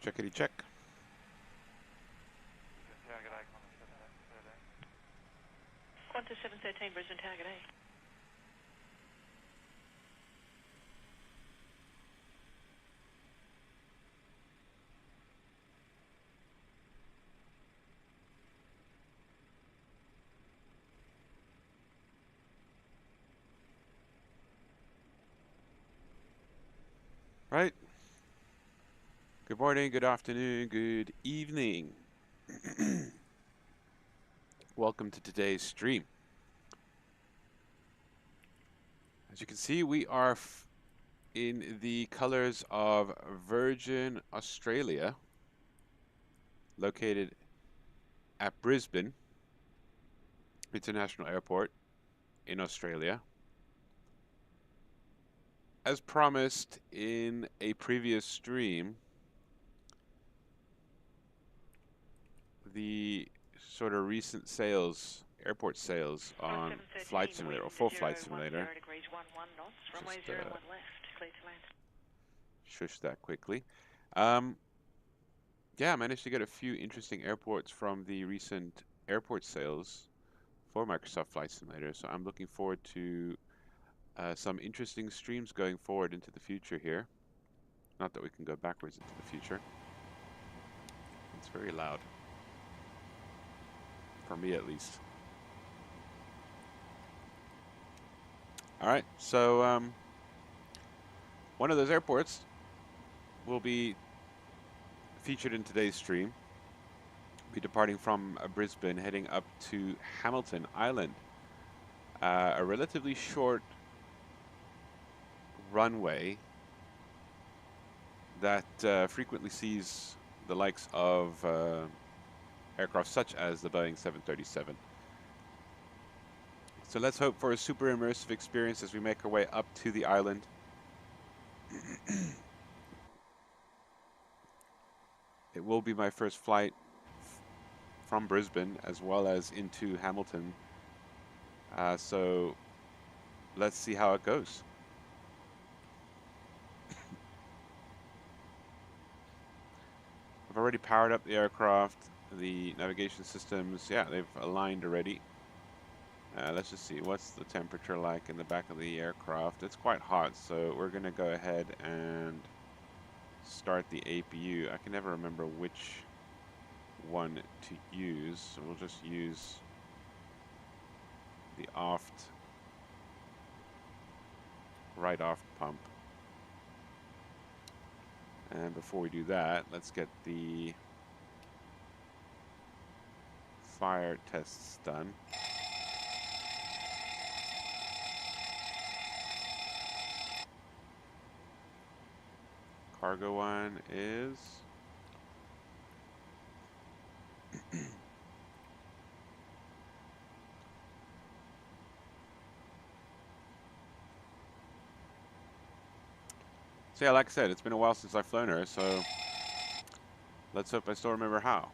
Checkity check. Qantas 713 Brisbane Tower, g'day. Right. Good morning, good afternoon, good evening. Welcome to today's stream. As you can see, we are in the colors of Virgin Australia, located at Brisbane International Airport in Australia. As promised in a previous stream, the sort of recent sales, airport sales on Flight Simulator, or for Flight Simulator. Just shush that quickly. Yeah, I managed to get a few interesting airports from the recent airport sales for Microsoft Flight Simulator, so I'm looking forward to some interesting streams going forward into the future here. Not that we can go backwards into the future. It's very loud. For me, at least. Alright, so one of those airports will be featured in today's stream. Be departing from Brisbane, heading up to Hamilton Island. A relatively short runway that frequently sees the likes of aircraft such as the Boeing 737. So let's hope for a super immersive experience as we make our way up to the island. It will be my first flight from Brisbane as well as into Hamilton. So let's see how it goes. I've already powered up the aircraft. The navigation systems, yeah, they've aligned already. Let's just see, what's the temperature like in the back of the aircraft? It's quite hot, so we're going to go ahead and start the APU. I can never remember which one to use, so we'll just use the right aft pump. And before we do that, let's get the fire tests done. Cargo one is so yeah, like I said, it's been a while since I've flown her, so let's hope I still remember how.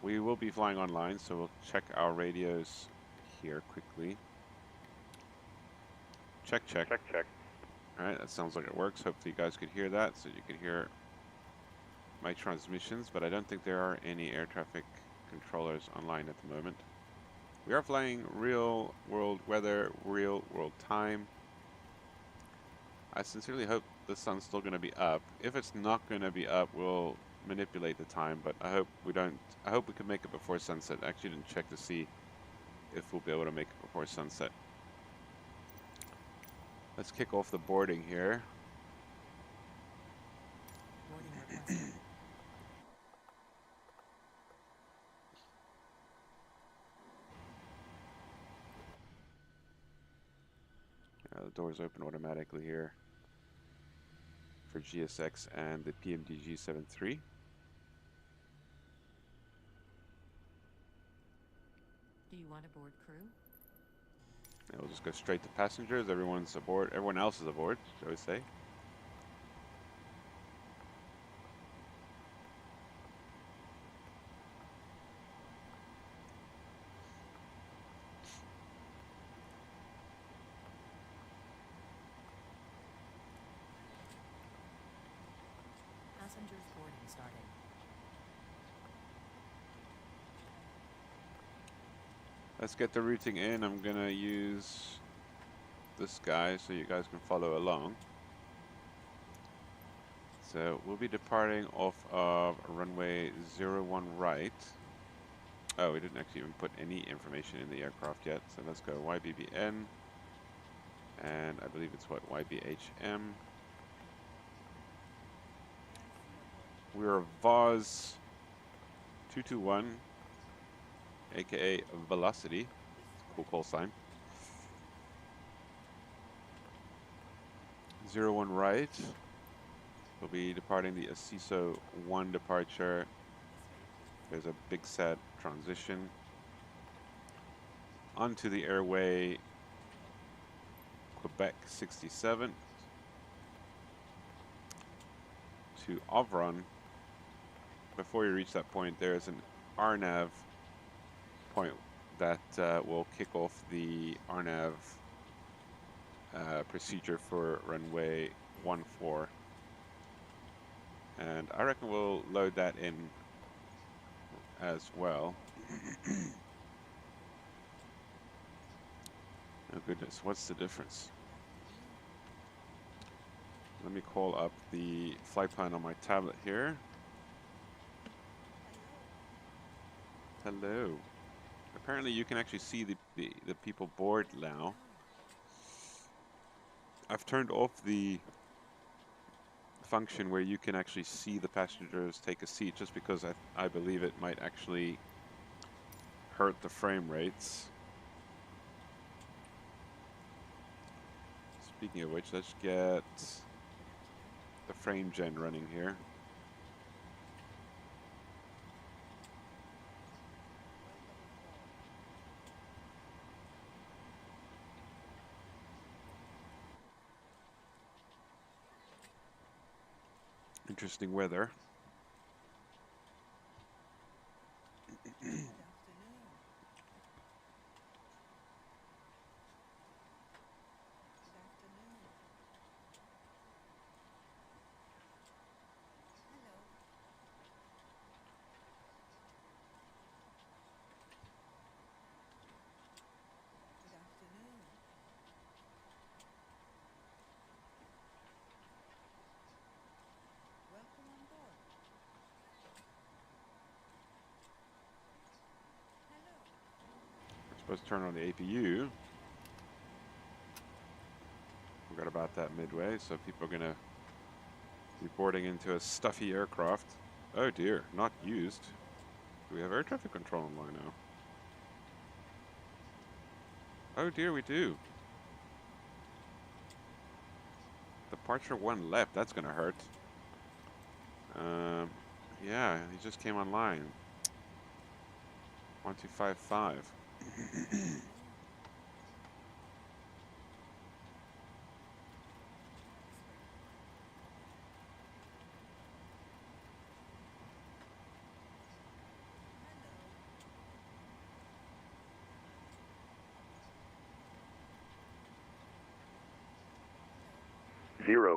We will be flying online, so we'll check our radios here quickly. Check, check. Check, check. Alright, that sounds like it works. Hopefully you guys could hear that, so you could hear my transmissions, but I don't think there are any air traffic controllers online at the moment. We are flying real world weather, real world time. I sincerely hope the sun's still going to be up. If it's not going to be up, we'll manipulate the time, but I hope we don't. I hope we can make it before sunset. I actually didn't check to see if we'll be able to make it before sunset. Let's kick off the boarding here. The doors open automatically here for GSX and the PMDG 73. Do you want a board crew? And we'll just go straight to passengers. Everyone's aboard. Everyone else is aboard, shall we say. Let's get the routing in. I'm gonna use this guy so you guys can follow along. So we'll be departing off of runway 01 right. Oh, we didn't actually even put any information in the aircraft yet. So let's go YBBN. And I believe it's what, YBHM. We're VOZ 221, aka Velocity. Cool call sign. 01 right. We'll be departing the ACISO 1 departure. There's a big set transition onto the airway Quebec 67 to Ovron. Before you reach that point, there's an RNAV point that will kick off the RNAV procedure for runway 14. And I reckon we'll load that in as well. Oh goodness, what's the difference? Let me call up the flight plan on my tablet here. Hello. Apparently you can actually see the people board now. I've turned off the function where you can actually see the passengers take a seat just because I believe it might actually hurt the frame rates. Speaking of which, let's get the frame gen running here. Interesting weather. Supposed to turn on the APU. We got about that midway, so people are gonna be boarding into a stuffy aircraft. Oh dear, not used. Do we have air traffic control online now? Oh dear, we do. Departure 1 left, that's gonna hurt. Yeah, he just came online. 1255.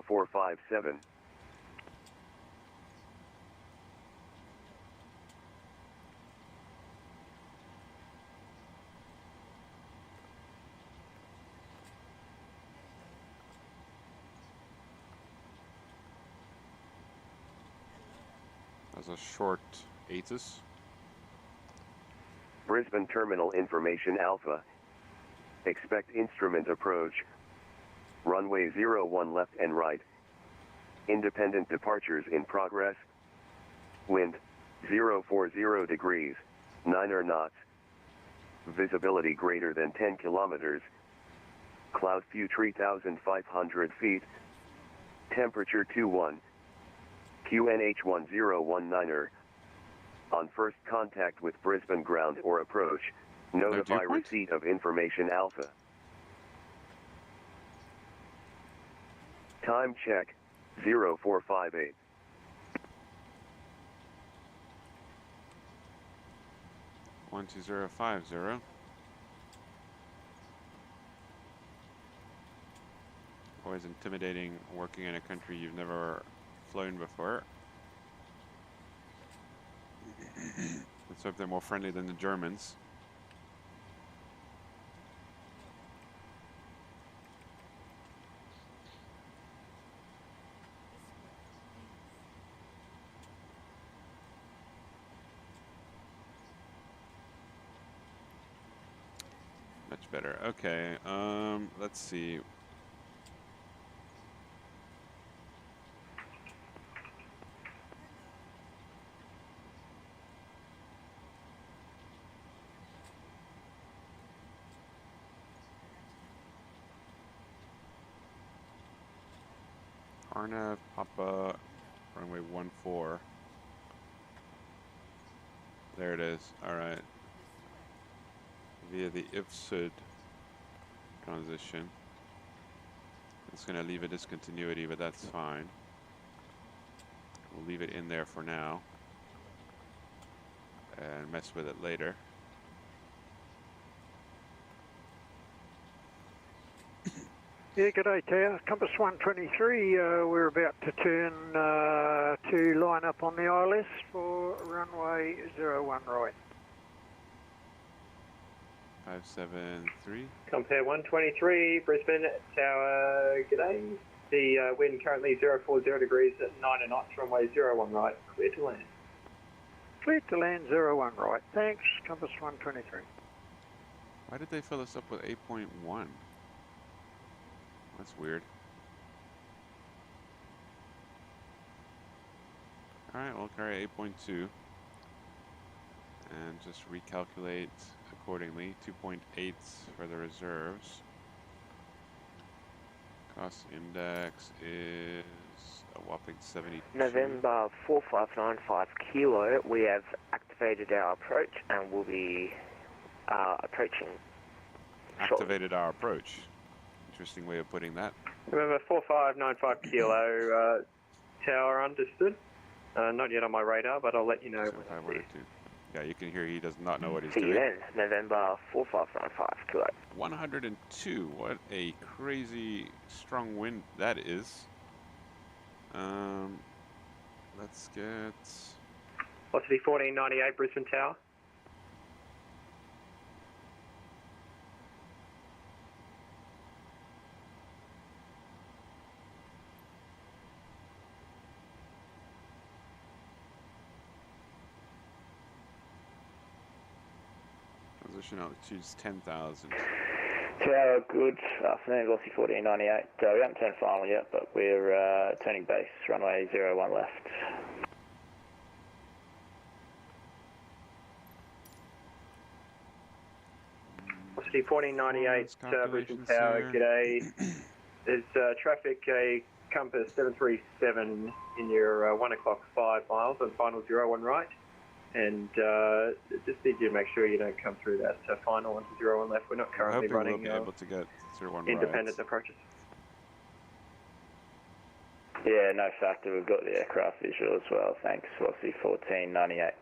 0457. That's a short ATIS. Brisbane Terminal Information Alpha. Expect instrument approach. Runway 01 left and right. Independent departures in progress. Wind 040 degrees, 9 knots. Visibility greater than 10 kilometers. Cloud view 3,500 feet. Temperature 21. QNH 1019er. On first contact with Brisbane ground or approach, notify receipt of information Alpha. Time check 0458. One 2050. Always intimidating working in a country you've never flown before. Let's hope they're more friendly than the Germans. Much better. Okay. Let's see. Arnav, Papa, runway 14. There it is. All right. Via the IFSUD transition. It's going to leave a discontinuity, but that's fine. We'll leave it in there for now and mess with it later. Yeah, g'day Tower. Compass 123, we're about to turn to line up on the ILS for runway 01 right. 573. Compare 123, Brisbane Tower, g'day. The wind currently 040 degrees at 9 knots, runway 01 right, clear to land. Clear to land 01 right. Thanks, Compass 123. Why did they fill us up with 8.1? That's weird. Alright, we'll carry 8.2 and just recalculate accordingly. 2.8 for the reserves. Cost index is a whopping 72. November 4595 Kilo, we have activated our approach and will be approaching shortly. Activated our approach. Interesting way of putting that. November 4595 Kilo, Tower understood. Not yet on my radar, but I'll let you know when I see it. Yeah, you can hear he does not know what he's See you doing. then, November 4595 Kilo. 102. What a crazy strong wind that is. Let's get Velocity 1498 Brisbane Tower. transition altitude's 10,000. Tower, good afternoon, Velocity 1498. We haven't turned final yet, but we're turning base, runway 01 left. Velocity 1498 Brisbane Tower, here. g'day. There's traffic, Compass 737 in your 1 o'clock 5 miles on final 01 right. And just need you to make sure you don't come through that final onto 01 left. We're not currently running we'll be able to get 01 independent right. approaches. Yeah, no factor. We've got the aircraft visual as well. Thanks. Velocity 1498.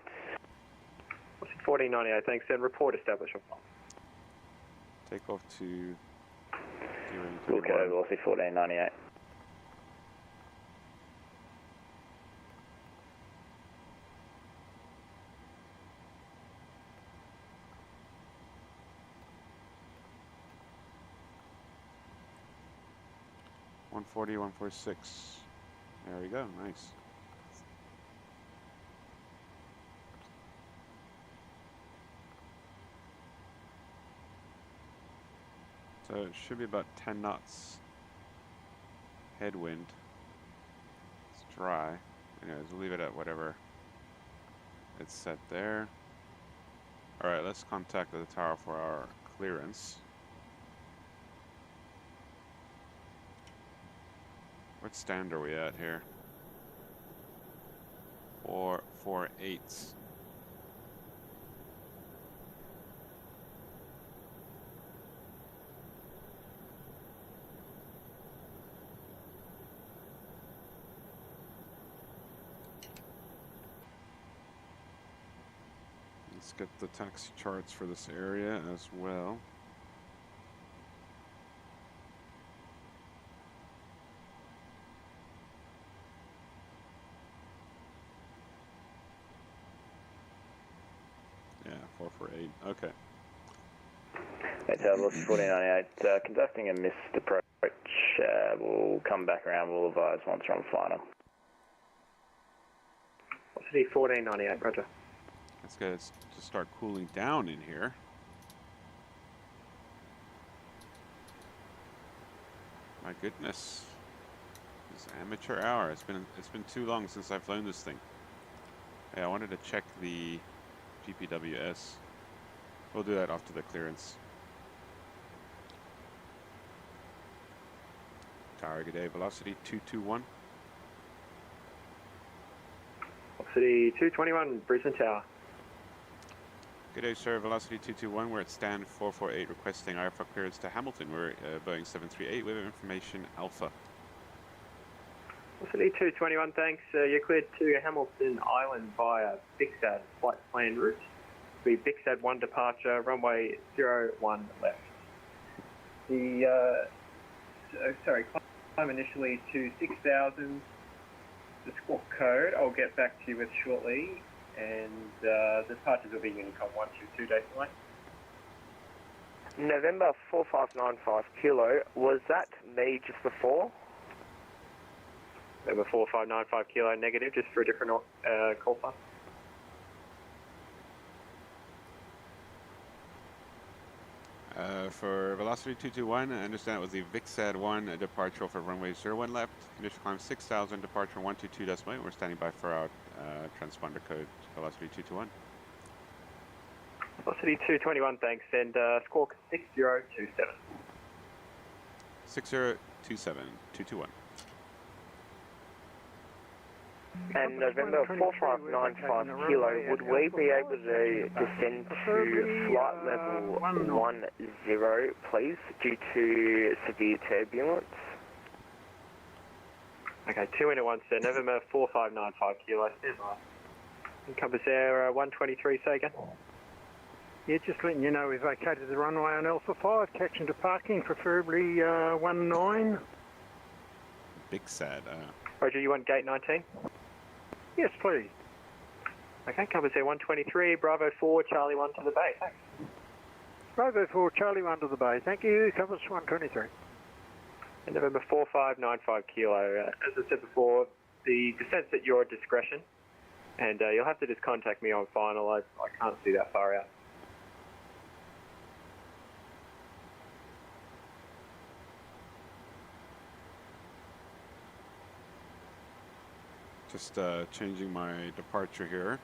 Velocity 1498, thanks. And report established on file. Take off to Okay, Velocity 1498. One 146. There we go. Nice. So it should be about 10 knots headwind. It's dry. Anyways, we'll leave it at whatever it's set there. All right, let's contact the tower for our clearance. What stand are we at here? 448. Let's get the taxi charts for this area as well. Yeah, 448. Okay. Hotel Velocity 1498, conducting a missed approach. We'll come back around. We'll advise once we're on final. Velocity 1498, roger. Let's get it to start cooling down in here. My goodness. This amateur hour. It's been too long since I've flown this thing. Hey, I wanted to check the GPWS. We'll do that after the clearance. Tower, good day. Velocity 221. Velocity 221, Brisbane Tower. Good day, sir. Velocity 221. We're at stand 448 requesting IFR clearance to Hamilton. We're Boeing 738. We have information Alpha. Velocity 221, thanks. You're cleared to Hamilton Island via Bixad flight plan route. Be Bixad 1 departure, runway 01 left. The, climb initially to 6,000. The squawk code I'll get back to you with shortly, and the departures will be Unicom 122 decimal. November 4595 kilo, was that me just before? November 4595 kilo negative, just for a different call path. For Velocity 221, I understand it was the VIXAD 1 departure for runway 01 left. Initial climb 6,000, departure 122 decimal. We're standing by for our transponder code, Velocity 221. Velocity 221, thanks, and squawk 6027. 6027, 221. And November 4595 kilo, would we be able to descend to flight level 10, please, due to severe turbulence? Okay, 2 into 1, sir. November 4595 kilo. Encompass Air 123, say again. Yeah, just letting you know we've vacated the runway on Alpha 5, taxiing to parking, preferably 19. VIXAD. Roger, you want gate 19? Yes, please. Okay, Compass Air 123, Bravo 4, Charlie 1 to the bay, thanks. Bravo 4, Charlie 1 to the bay. Thank you. Compass 123. And November 4595 kilo. As I said before, the descent's at your discretion, and you'll have to just contact me on final. I can't see that far out. Just changing my departure here.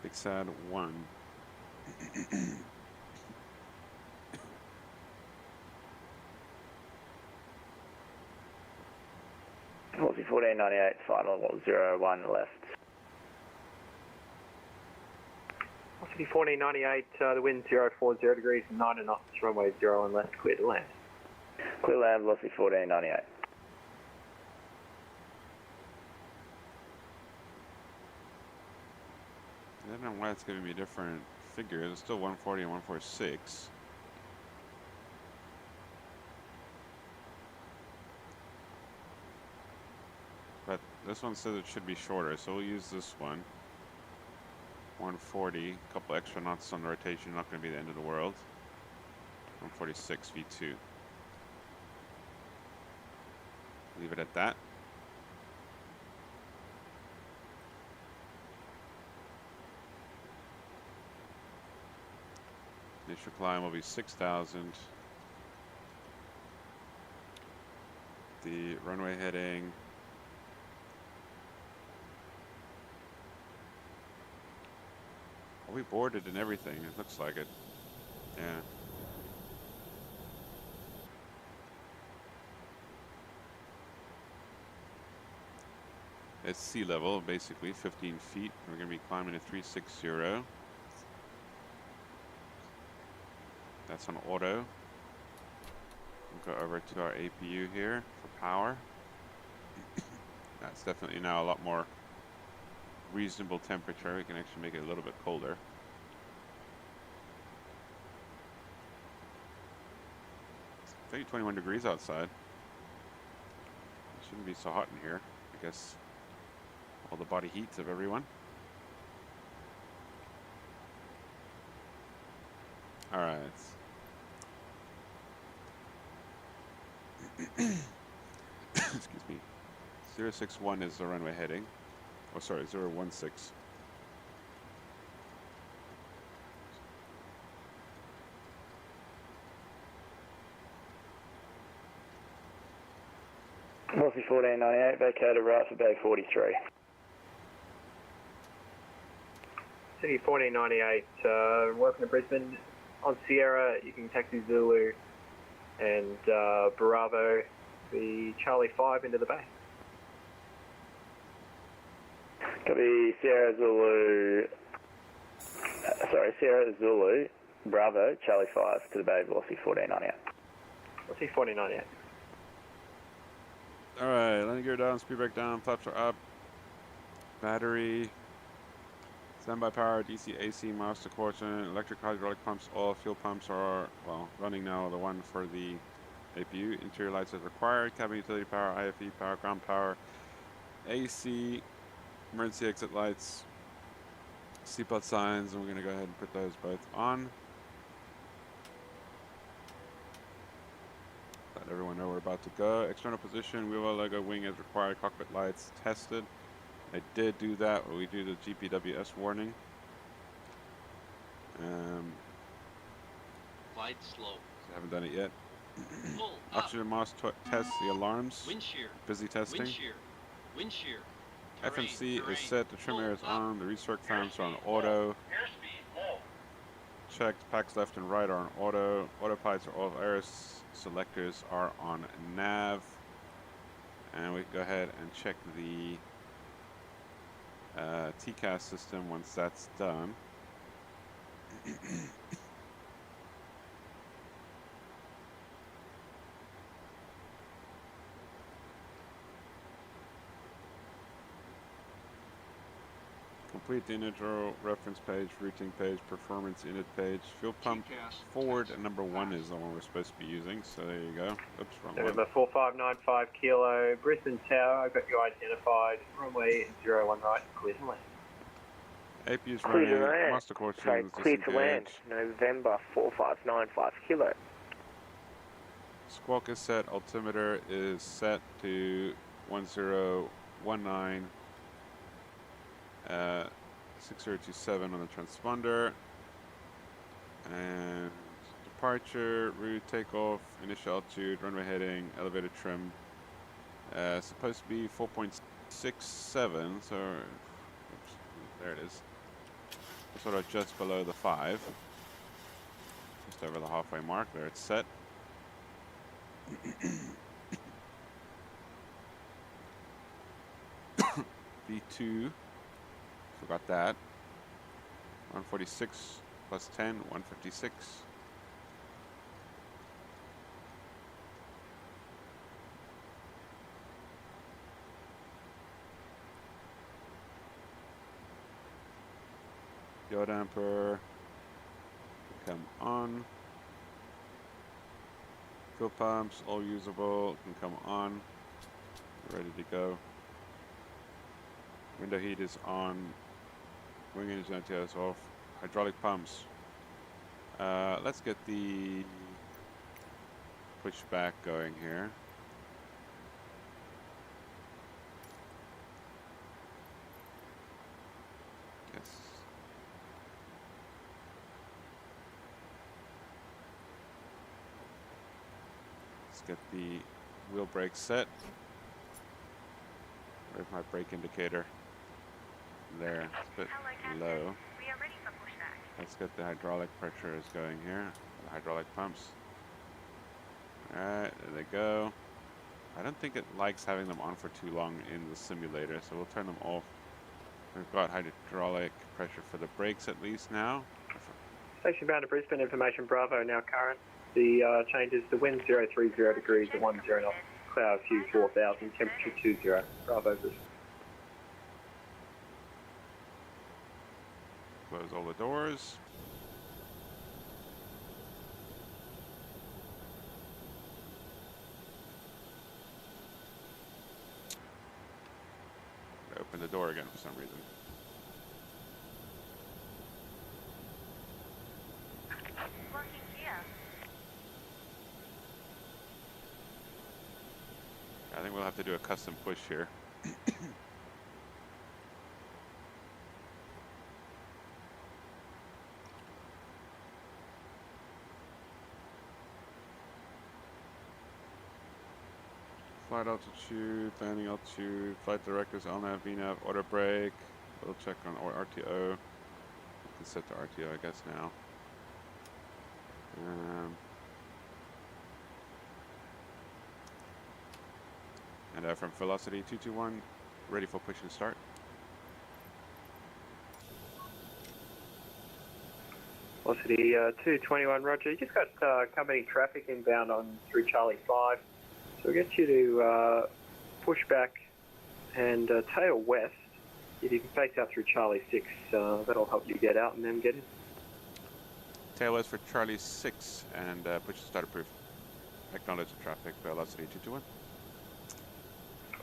VIXAD 1. Velocity 1498, flight level 01 left. Velocity 1498, the wind 040 degrees, 9 knots, runway 01 left, clear to land. Clear land, velocity 1498. I don't know why it's giving me different figures. It's still 140 and 146. But this one says it should be shorter, so we'll use this one. 140, a couple extra knots on the rotation, not going to be the end of the world. 146 V2. Leave it at that. Initial climb will be 6,000. The runway heading. We boarded and everything, it looks like it. Yeah. It's sea level, basically, 15 feet. We're going to be climbing a 360. That's on auto. We'll go over to our APU here for power. That's definitely now a lot more reasonable temperature. We can actually make it a little bit colder. It's only 21 degrees outside. It shouldn't be so hot in here. I guess all the body heats of everyone. All right. Excuse me. 061 is the runway heading. Oh, sorry, 016. Velocity 1498, vacated right for Bay 43. City 1498, welcome to Brisbane. On Sierra, you can taxi Zulu and Bravo, the Charlie 5 into the bay. Copy Sierra Zulu, Sierra Zulu, Bravo, Charlie 5 to the bay, velocity 1498. Velocity 1498. Alright, landing gear down, speed brake down, flaps are up. Battery. Standby power, DC, AC, master quotient, electric hydraulic pumps, all fuel pumps are, well, running now, the one for the APU. Interior lights as required, cabin utility power, IFE power, ground power, AC, emergency exit lights, seatbelt signs, and we're going to go ahead and put those both on. Let everyone know we're about to go. External position, wheel well logo, wing as required, cockpit lights tested. I did do that when we do the GPWS warning. Glide slow. Haven't done it yet. Pull up. Oxygen mask test the alarms. Wind shear. Busy testing. Wind shear. Wind shear. FMC terrain. is set. The trim air is Pull up. on. The recirc fans are on auto. Airspeed low. Checked. Packs left and right are on auto. Autopilots are off. Air selectors are on nav. And we can go ahead and check the TCAS system once that's done. Complete the initial reference page, routing page, performance init page. Fuel pump forward and number 1 is the one we're supposed to be using. So there you go. Oops, wrong one. November 4595 Kilo, Brisbane Tower. I've got you identified. Runway 01 right, clear to land. APU's Clear to running. land. Master course Sorry, is clear to land. disengaged. November 4595 Kilo. Squawk is set. Altimeter is set to 1019. 6027 on the transponder. And departure, route, takeoff, initial altitude, runway heading, elevator trim. Supposed to be 4.67, so oops, there it is. Sort of just below the 5. Just over the halfway mark. There it's set. V2. Forgot that. 146 plus 10, 156. Yaw damper come on. Fuel pumps all usable, can come on. Ready to go. Window heat is on. Wing engine is off. Hydraulic pumps. Let's get the pushback going here. Yes. Let's get the wheel brake set. Where's my brake indicator? There, it's a bit low. We are ready for pushback. Let's get the hydraulic pressure is going here. The hydraulic pumps. Alright, there they go. I don't think it likes having them on for too long in the simulator, so we'll turn them off. We've got hydraulic pressure for the brakes at least now. Station bound to Brisbane, information Bravo now current. The changes to wind 030 degrees at 10 knots, cloud view 4000, temperature 20. Bravo Brisbane. Close all the doors. Open the door again for some reason. Working here. I think we'll have to do a custom push here. Flight altitude, landing altitude, flight directors, LNAV, VNAV, auto brake. We'll check on RTO. We can set the RTO, I guess, now. And from velocity 221, ready for push and start. Velocity 221, Roger. You just got company traffic inbound on through Charlie 5. So we'll get you to push back and tail west. If you can face out through Charlie 6, that'll help you get out and then get in. Tail west for Charlie 6 and push and start approved. Acknowledge the traffic, velocity 221.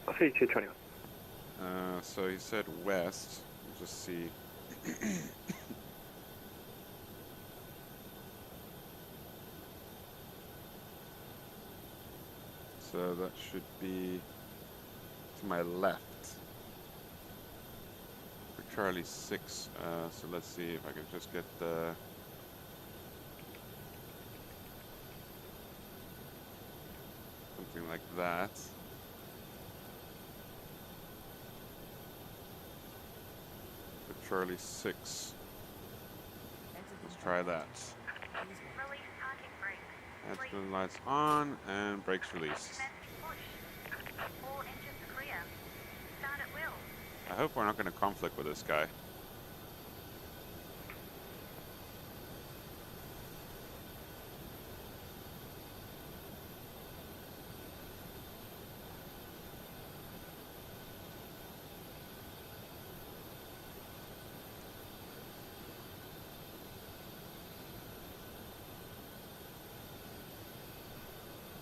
Velocity 221. So he said west. We'll just see. So that should be to my left for Charlie 6. So let's see if I can just get the something like that. For Charlie 6. Let's try that. That's the lights on and brakes released. I hope we're not going to conflict with this guy.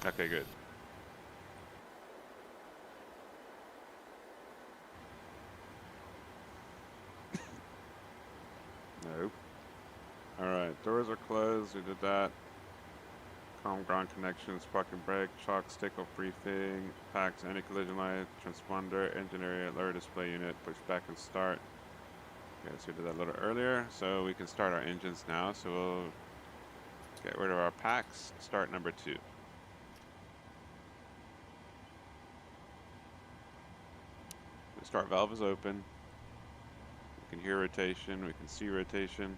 Okay, good. Nope. Alright, doors are closed, we did that. Calm ground connections, parking brake, shocks, takeoff briefing, packs, anti-collision light, transponder, engine area, lower display unit, push back and start. Okay, so we did that a little earlier, so we can start our engines now, so we'll get rid of our packs, start number 2. The start valve is open. We can hear rotation, we can see rotation.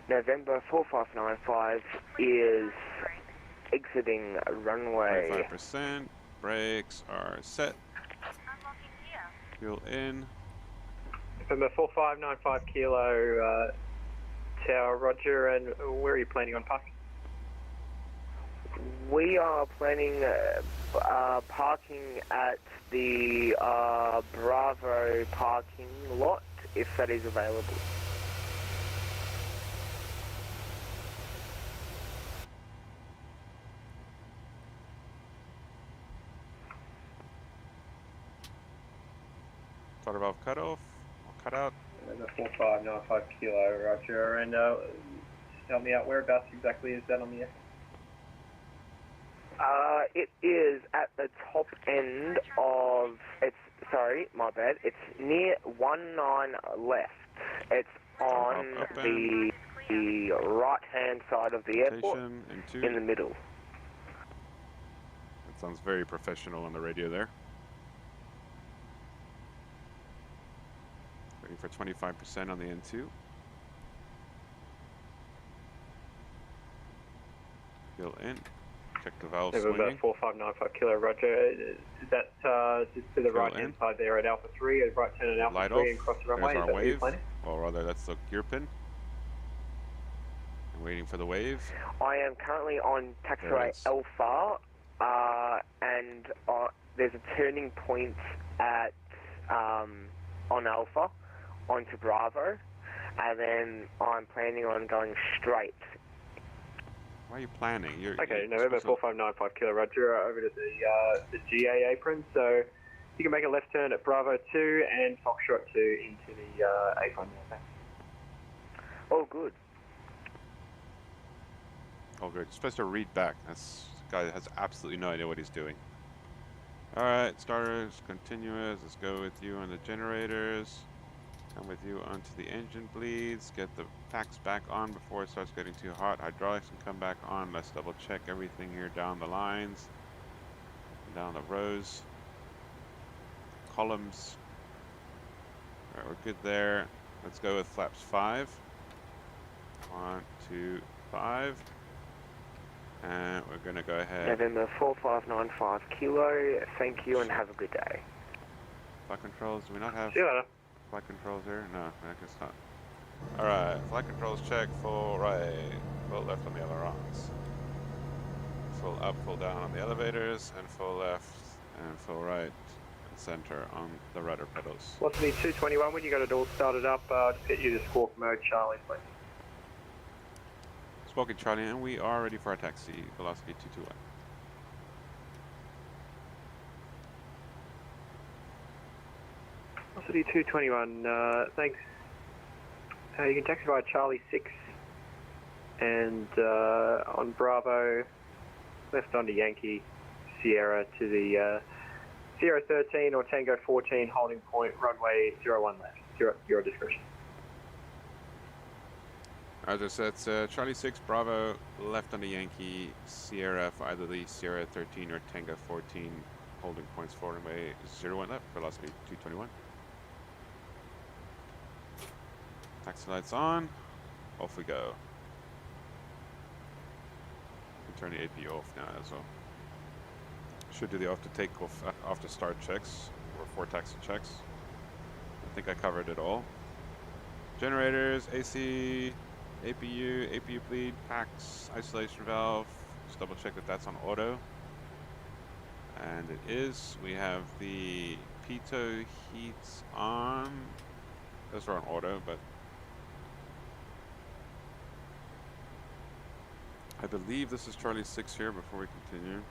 November 4595 is exiting runway. 25%, brakes are set. Fuel in. November 4595 Kilo Tower, Roger, and where are you planning on parking? We are planning parking at the Bravo parking lot, if that is available. Starter valve cut off, or cut out. November 4595 Kilo, Roger, and help me out, whereabouts exactly is that on the F? It is at the top end of, sorry, my bad, it's near 19 left. It's on the right-hand side of the airport, in the middle. That sounds very professional on the radio there. Waiting for 25% on the N2. Fuel in. Check the valve swinging. 4595 Kilo, Roger. Is that just to the right-hand side there at Alpha 3, a right turn at Alpha Light 3 off. and cross the runway? There's our wave. Or rather, that's the gear pin. I'm waiting for the wave. I am currently on taxiway Alpha, and there's a turning point at on Alpha onto Bravo, and then I'm planning on going straight. Why are you planning? Okay, November 4595 Kilo, Roger, over to the GA apron. So you can make a left turn at Bravo 2 and Foxtrot 2 into the apron. Oh, good. Oh, good. You're supposed to read back. This guy has absolutely no idea what he's doing. Alright, starters, continuous. Let's go with you on the generators. Come with you onto the engine bleeds. Get the packs back on before it starts getting too hot. Hydraulics can come back on. Let's double check everything here down the lines, down the rows, columns. All right, we're good there. Let's go with flaps 5. 1, 2, 5. And we're going to go ahead. November 4595 Kilo, thank you and have a good day. Flight controls, do we not have See you later. flight controls here? No, I guess not. Alright, flight controls check, full right, full left on the ailerons. Full up, full down on the elevators, and full left and full right and center on the rudder pedals. Velocity 221, when you got it all started up, just get you to squawk mode, Charlie, please. Smoking Charlie, and we are ready for our taxi, velocity 221. Velocity 221, thanks. You can taxi via Charlie 6 and on Bravo, left onto Yankee Sierra to the Sierra 13 or Tango 14 holding point, runway 01 left, your discretion. As I said, it's Charlie 6, Bravo, left on the Yankee Sierra for either the Sierra 13 or Tango 14, holding points for runway 01 left, velocity 221. Taxi lights on, off we go. Turn the AP off now as well. Should do the after takeoff, after start checks, or 4 taxi checks. I think I covered it all. Generators, AC, APU bleed, packs, isolation valve. Just double check that that's on auto. And it is. We have the pitot heats on. Those are on auto, but I believe this is Charlie 6 here before we continue.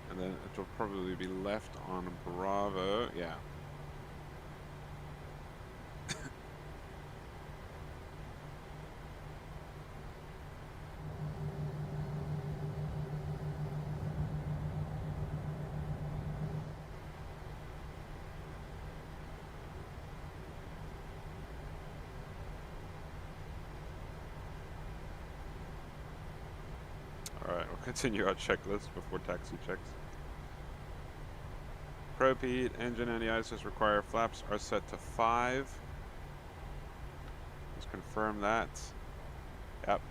And then it will probably be left on Bravo. Yeah. Alright, we'll continue our checklist before taxi checks. Propede, engine anti-ices require flaps are set to 5. Let's confirm that. Yep.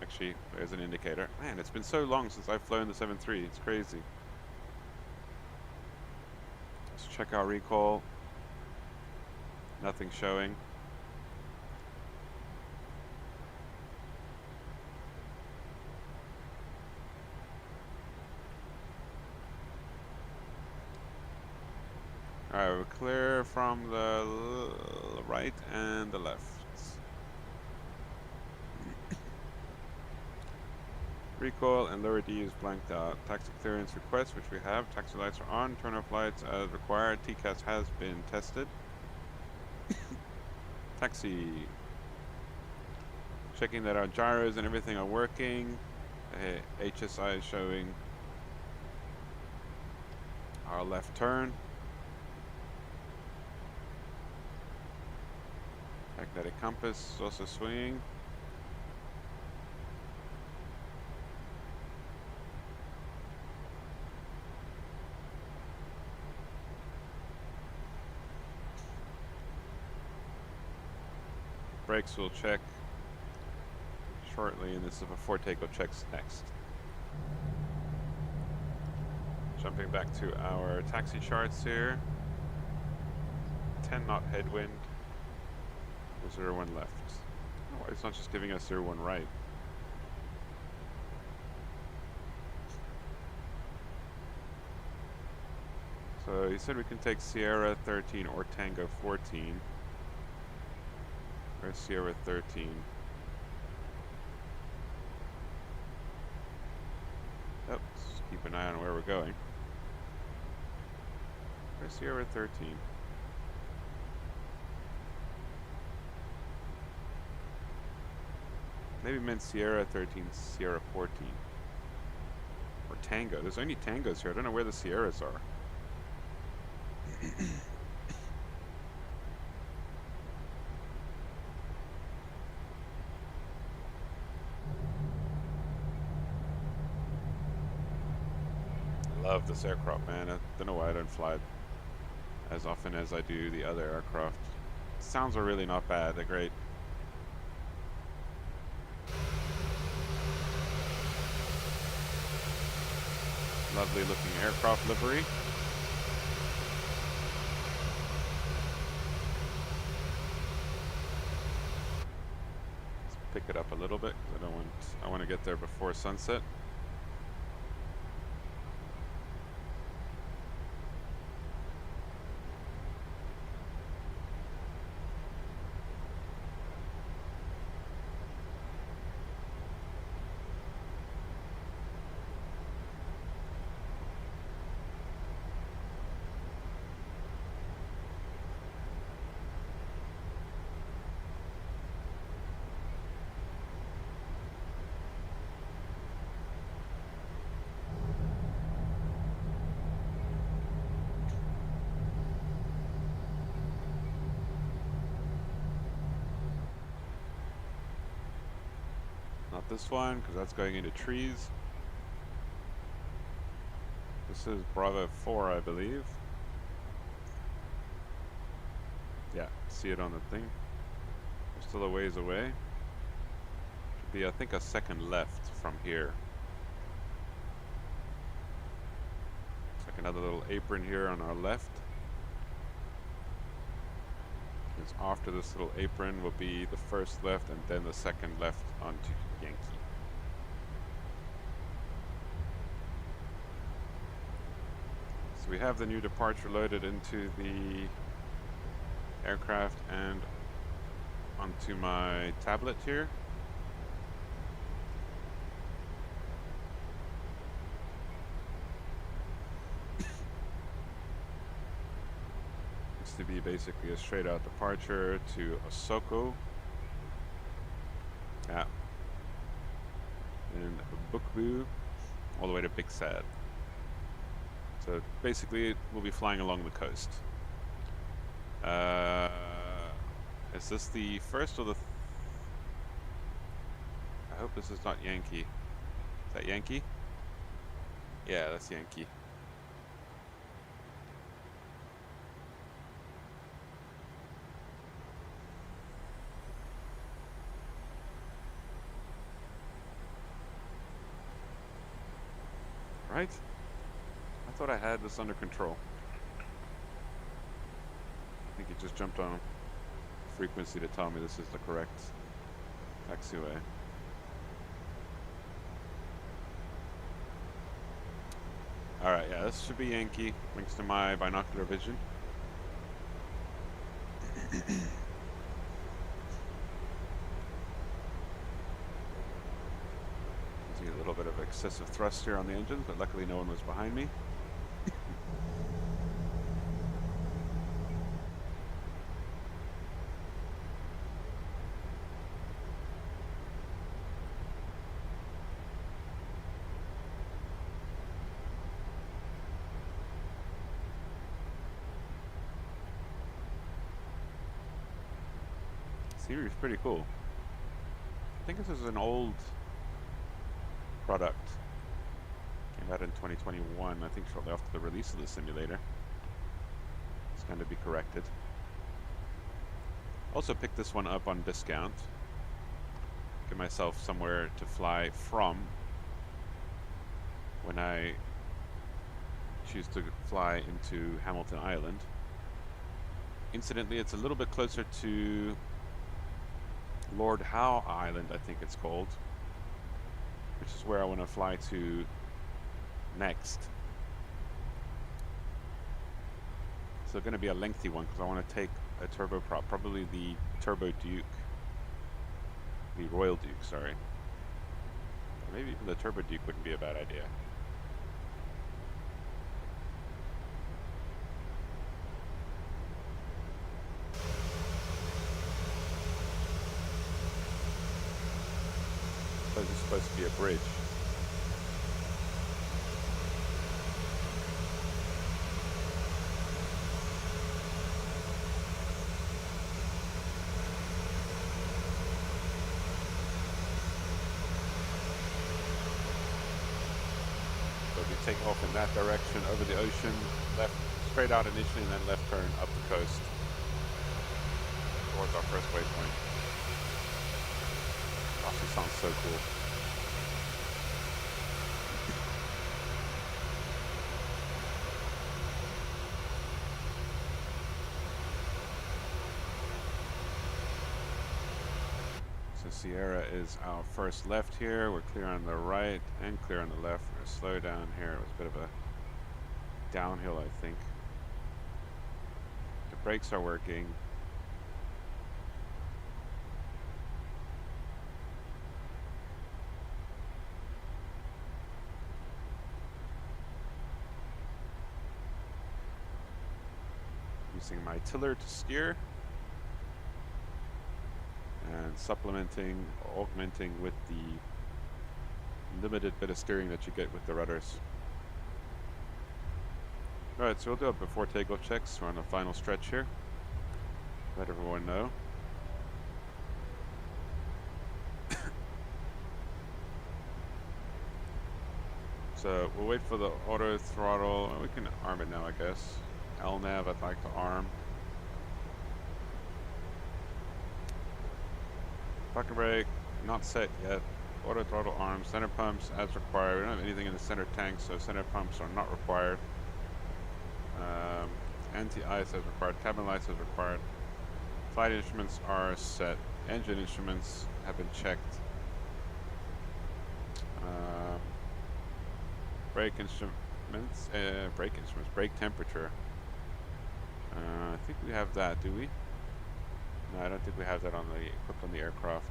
Actually, there's an indicator. Man, it's been so long since I've flown the 7.3. It's crazy. Let's check our recall. Nothing showing. Alright, we're clear from the right and the left. Recall and lower D is blanked out. Taxi clearance request, which we have. Taxi lights are on. Turn off lights as required. TCAS has been tested. Taxi. Checking that our gyros and everything are working. HSI is showing our left turn. Magnetic compass is also swinging. Brakes will check shortly, and this is before takeoff checks next. Jumping back to our taxi charts here. 10 knot headwind. 01 left. Oh, it's not just giving us 01 right. So he said we can take Sierra 13 or Tango 14. Where's Sierra 13? Oh, let's keep an eye on where we're going. Where's Sierra 13? Maybe meant Sierra 13, Sierra 14. Or Tango. There's only Tangos here. I don't know where the Sierras are. Love this aircraft, man. I don't know why I don't fly it as often as I do the other aircraft. Sounds are really not bad. They're great. Lovely looking aircraft livery. Let's pick it up a little bit because I want to get there before sunset. Not this one, because that's going into trees. This is Bravo 4, I believe. Yeah, see it on the thing. We're still a ways away. Should be, I think, a second left from here. It's like another little apron here on our left. Because after this little apron will be the first left and then the second left onto Yankee. So we have the new departure loaded into the aircraft and onto my tablet here. Looks to be basically a straight out departure to Osoko. Yeah. And Bukbu all the way to Big Sad. So basically we'll be flying along the coast. Is this the first or the... I hope this is not Yankee. Is that Yankee? Yeah, that's Yankee. Right? I thought I had this under control. I think it just jumped on frequency to tell me this is the correct taxiway. Alright, yeah, this should be Yankee, thanks to my binocular vision. See a little bit of excessive thrust here on the engines, but luckily no one was behind me. Scenery is pretty cool. I think this is an old product. Came out in 2021, I think shortly after the release of the simulator. It's going to be corrected. Also picked this one up on discount. Get myself somewhere to fly from when I choose to fly into Hamilton Island. Incidentally, it's a little bit closer to Lord Howe Island, I think it's called, which is where I want to fly to next. So going to be a lengthy one because I want to take a turboprop, probably the Turbo Duke, the Royal Duke, sorry. Or maybe even the Turbo Duke wouldn't be a bad idea. This is supposed to be a bridge. take off in that direction over the ocean, left straight out initially, and then left turn up the coast towards our first waypoint. Gosh, this sounds so cool. So Sierra is our first left here. We're clear on the right and clear on the left. We're going to slow down here. It was a bit of a downhill, I think. The brakes are working. Using my tiller to steer. And supplementing, augmenting with the limited bit of steering that you get with the rudders. Alright, so we'll do a before takeoff checks. We're on the final stretch here. Let everyone know. So we'll wait for the auto throttle. We can arm it now, I guess. LNAV I'd like to arm. Parking brake, not set yet. Auto throttle arm, center pumps as required. We don't have anything in the center tank, so center pumps are not required. Anti-ice as required, cabin lights as required. Flight instruments are set. Engine instruments have been checked. Brake instruments, brake temperature. I think we have that, do we? No, I don't think we have that equipped on the aircraft.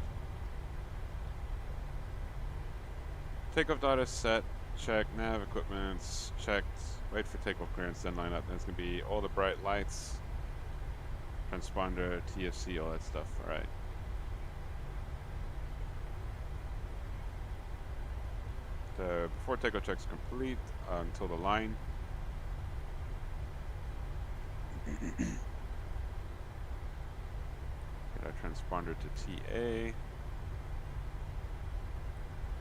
Takeoff data set, check. Nav equipment's checked. Wait for takeoff clearance, then line up. Then it's going to be all the bright lights, transponder, TFC, all that stuff. All right. The before takeoff check's complete until the line. Get our transponder to TA.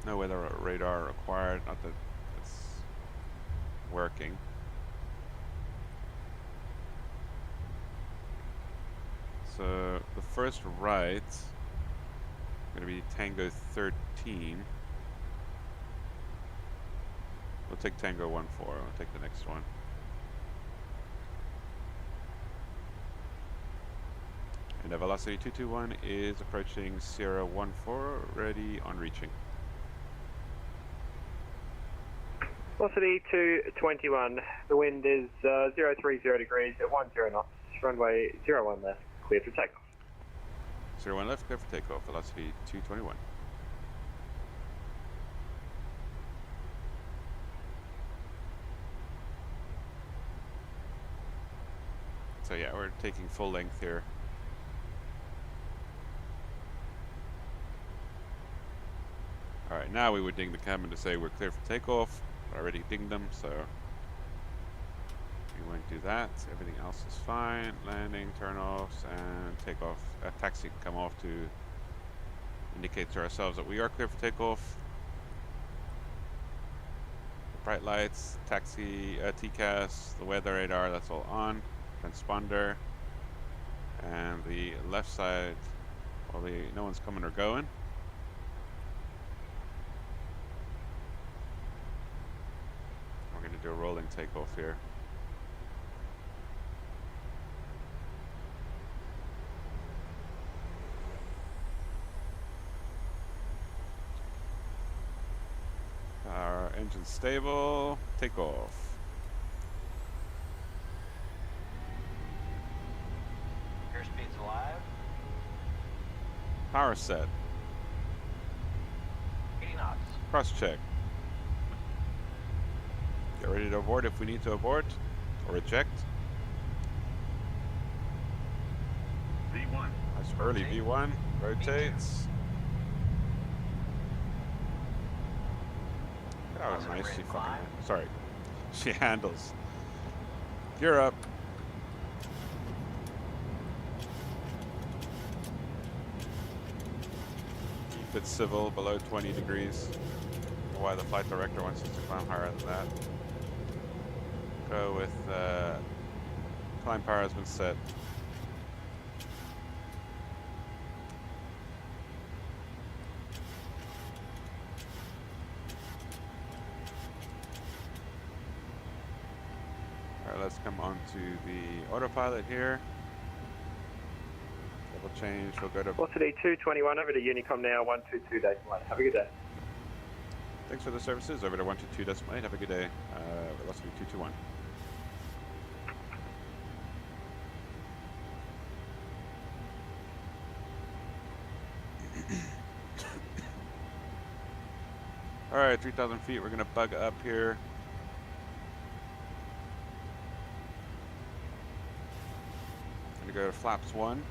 No weather radar required, not that it's working. So the first right is going to be Tango 13. We'll take Tango 14. We'll take the next one. And the velocity 221 is approaching Sierra 14, ready on reaching. Velocity 221. The wind is 030 degrees at 10 knots. Runway 01 left, clear for takeoff. 01 left, clear for takeoff. Velocity 221. So yeah, we're taking full length here. Alright, now we would ding the cabin to say we're clear for takeoff. I already dinged them, so we won't do that. Everything else is fine. Landing, turn-offs, and takeoff. Taxi can come off to indicate to ourselves that we are clear for takeoff. The bright lights, taxi, TCAS, the weather radar, that's all on. Transponder, and the left side, well, no one's coming or going. We're going to do a rolling takeoff here. Our engine's stable, takeoff. Airspeed's alive. Power set. 80 knots. Cross check. Get ready to abort if we need to abort or eject. V1. That's early V1. Rotates. Look at how nice she fucking sorry. She handles. Gear up. Keep it civil below 20 degrees. Why the flight director wants us to climb higher than that. Go with climb power has been set. Alright, let's come on to the autopilot here. Double change, we'll go to... Velocity 221 over to Unicom now, 122.1. Have a good day. Thanks for the services, over to 122.8, have a good day. Velocity 221. Alright, 3,000 feet, we're gonna bug up here. Gonna go to flaps 1.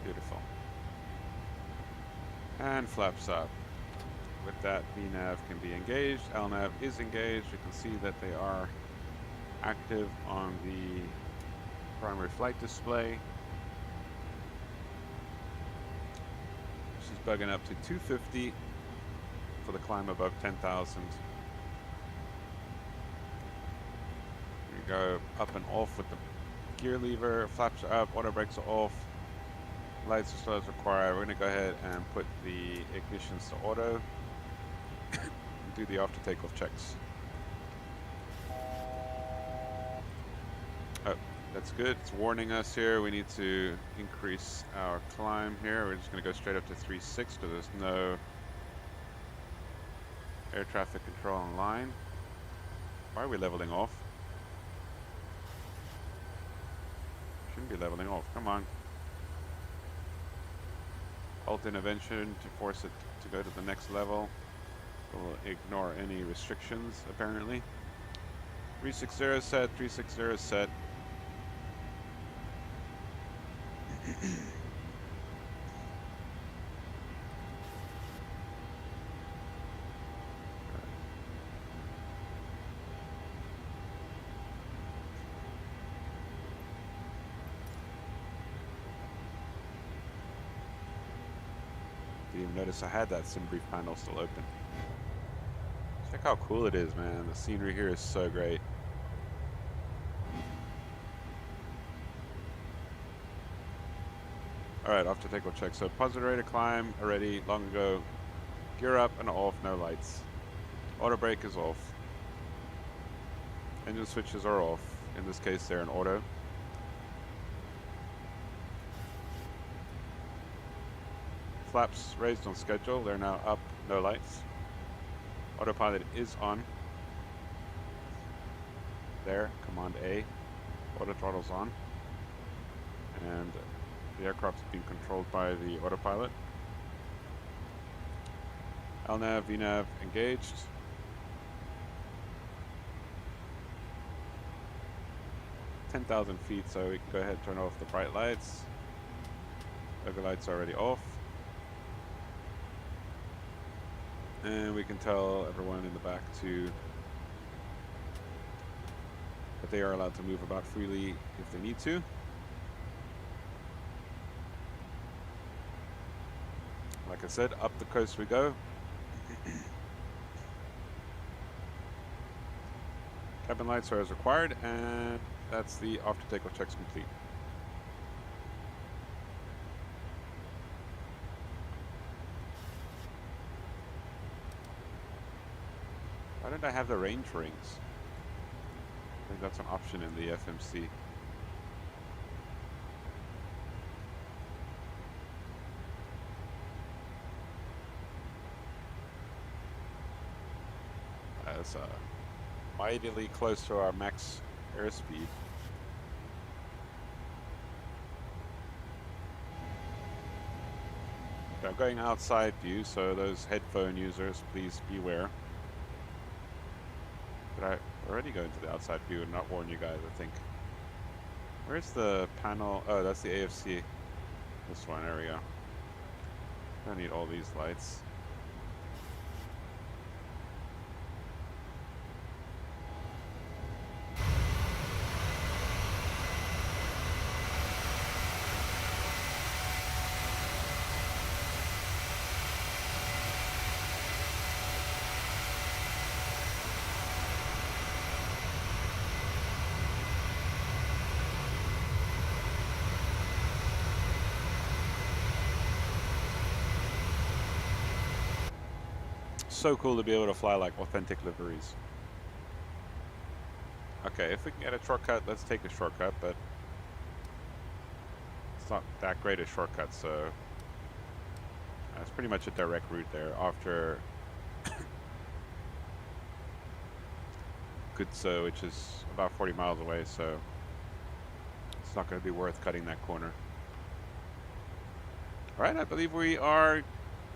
Beautiful. And flaps up. With that, VNAV can be engaged. LNAV is engaged. You can see that they are active on the primary flight display. She's bugging up to 250 for the climb above 10,000. You go up and off with the gear lever. Flaps are up. Auto brakes are off. Lights are still as required. We're going to go ahead and put the ignitions to auto. Do the after takeoff checks. Oh, that's good. It's warning us here. We need to increase our climb here. We're just going to go straight up to 3.6 because there's no air traffic control online. Why are we leveling off? Shouldn't be leveling off. Come on. Alt intervention to force it to go to the next level. We'll ignore any restrictions, apparently. 360 set, 360 set. Didn't even notice I had that sim brief panel still open. Check how cool it is, man. The scenery here is so great. Alright, after takeoff check. So positive rate of climb already long ago. Gear up and off, no lights. Auto brake is off. Engine switches are off. In this case, they're in auto. Flaps raised on schedule. They're now up, no lights. Autopilot is on. There, Command A. Auto throttle's on. And the aircraft is being controlled by the autopilot. LNAV, VNAV engaged. (10,000 feet, so we can go ahead and turn off the bright lights. Other lights are already off. And we can tell everyone in the back that they are allowed to move about freely if they need to. Like I said, up the coast we go. Cabin lights are as required, and that's the after takeoff checks complete. Why don't I have the range rings? I think that's an option in the FMC. That's mightily close to our max airspeed. I'm going outside view, so those headphone users, please beware. Did I already go into the outside view and not warn you guys, I think? Where's the panel? Oh, that's the AFC. This one, there we go. Don't need all these lights. So cool to be able to fly like authentic liveries. Okay, if we can get a shortcut, let's take a shortcut, but it's not that great a shortcut, so that's pretty much a direct route there after Goodso, which is about 40 miles away, so it's not going to be worth cutting that corner. All right, I believe we are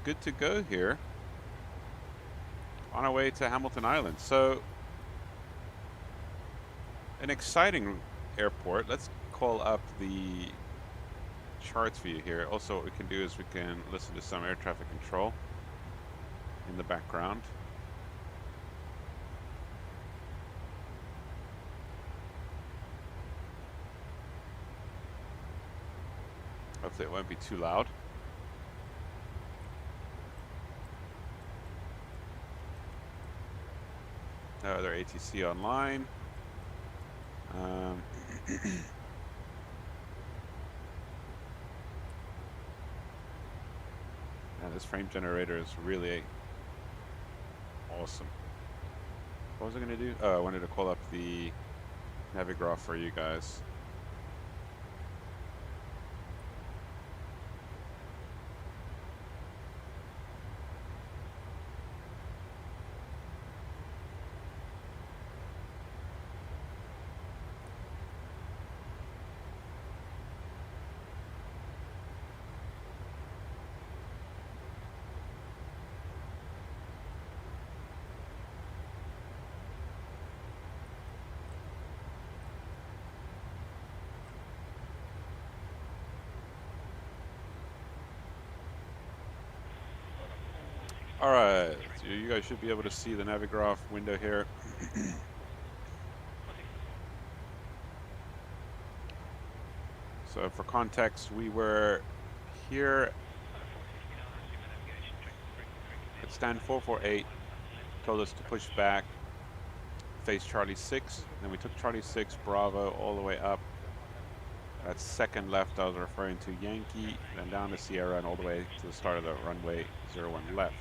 good to go here on our way to Hamilton Island. So an exciting airport. Let's call up the charts view here. Also, what we can do is we can listen to some air traffic control in the background. Hopefully it won't be too loud. No other ATC online. And this frame generator is really awesome. What was I going to do? Oh, I wanted to call up the Navigraph for you guys. All right, so you guys should be able to see the Navigraph window here. So for context, we were here at stand 448, told us to push back, face Charlie 6, then we took Charlie 6 Bravo all the way up. That second left I was referring to Yankee, then down to Sierra and all the way to the start of the runway 01 left.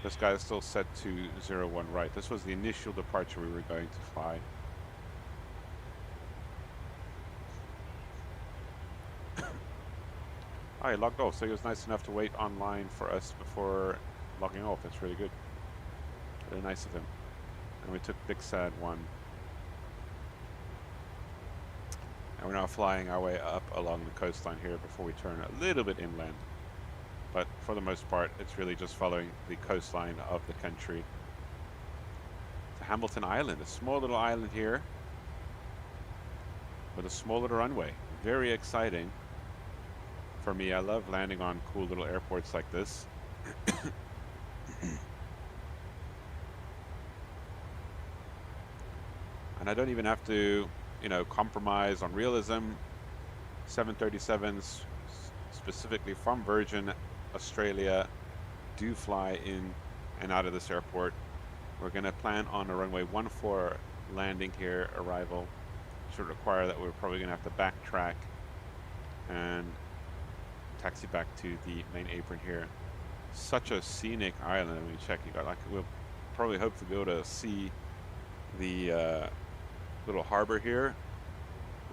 This guy is still set to 01 right. This was the initial departure we were going to fly. Oh, he logged off, so he was nice enough to wait online for us before logging off. That's really good. Really nice of him. And we took Big Sad 1. And we're now flying our way up along the coastline here before we turn a little bit inland. But for the most part, it's really just following the coastline of the country to Hamilton Island, a small little island here with a small little runway. Very exciting for me. I love landing on cool little airports like this. And I don't even have to, you know, compromise on realism. 737s, specifically from Virgin Australia, do fly in and out of this airport. We're going to plan on a runway 14 landing here, arrival. Should require that we're probably going to have to backtrack and taxi back to the main apron here. Such a scenic island. I mean, check, you got like, we'll probably hope to be able to see the little harbor here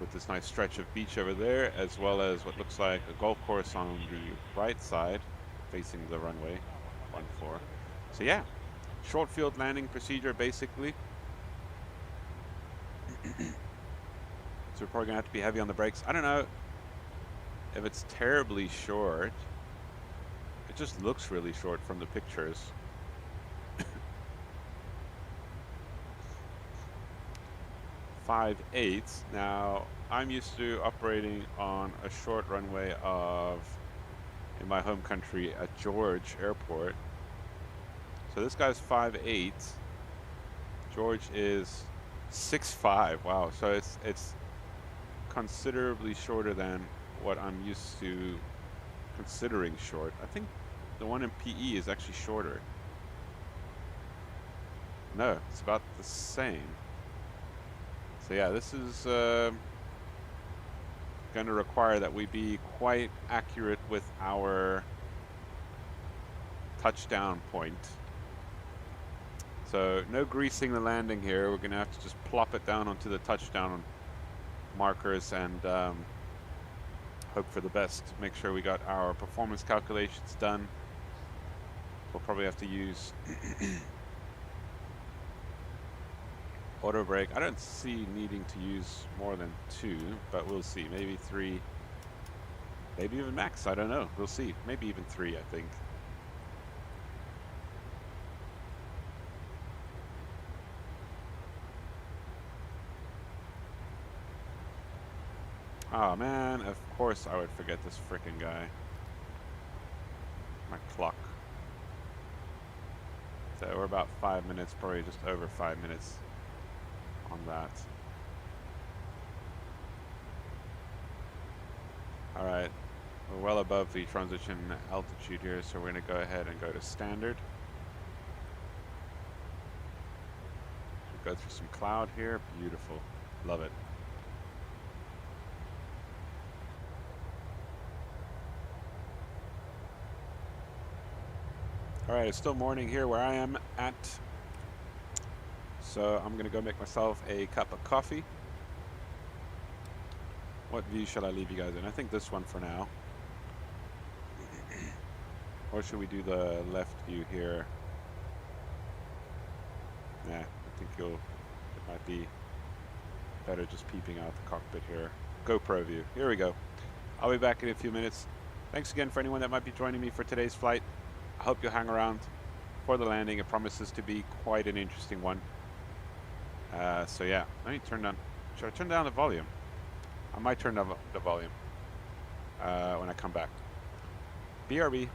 with this nice stretch of beach over there, as well as what looks like a golf course on the right side facing the runway 14. So yeah, short field landing procedure basically. So we're probably gonna have to be heavy on the brakes. I don't know if it's terribly short. It just looks really short from the pictures. 5/8. Now, I'm used to operating on a short runway of, in my home country, at George Airport. So this guy's 5/8. George is 6'5". Wow, so it's considerably shorter than what I'm used to considering short. I think the one in PE is actually shorter. No, it's about the same. So yeah, this is going to require that we be quite accurate with our touchdown point So no greasing the landing here. We're going to have to just plop it down onto the touchdown markers and hope for the best. Make sure we got our performance calculations done. We'll probably have to use auto brake. I don't see needing to use more than 2, but we'll see. Maybe 3, maybe even max. I don't know. We'll see. Maybe even 3, I think. Oh man, of course I would forget this frickin' guy. My clock. So we're about 5 minutes, probably just over 5 minutes on that. Alright, we're well above the transition altitude here, so we're going to go ahead and go to standard. Go through some cloud here, beautiful, love it. Alright, it's still morning here where I am at. So I'm going to go make myself a cup of coffee. What view shall I leave you guys in? I think this one for now. Or should we do the left view here? Nah, I think it might be better just peeping out the cockpit here. GoPro view. Here we go. I'll be back in a few minutes. Thanks again for anyone that might be joining me for today's flight. I hope you'll hang around for the landing. It promises to be quite an interesting one. So yeah, let me turn down. Should I turn down the volume? I might turn down the volume when I come back. BRB.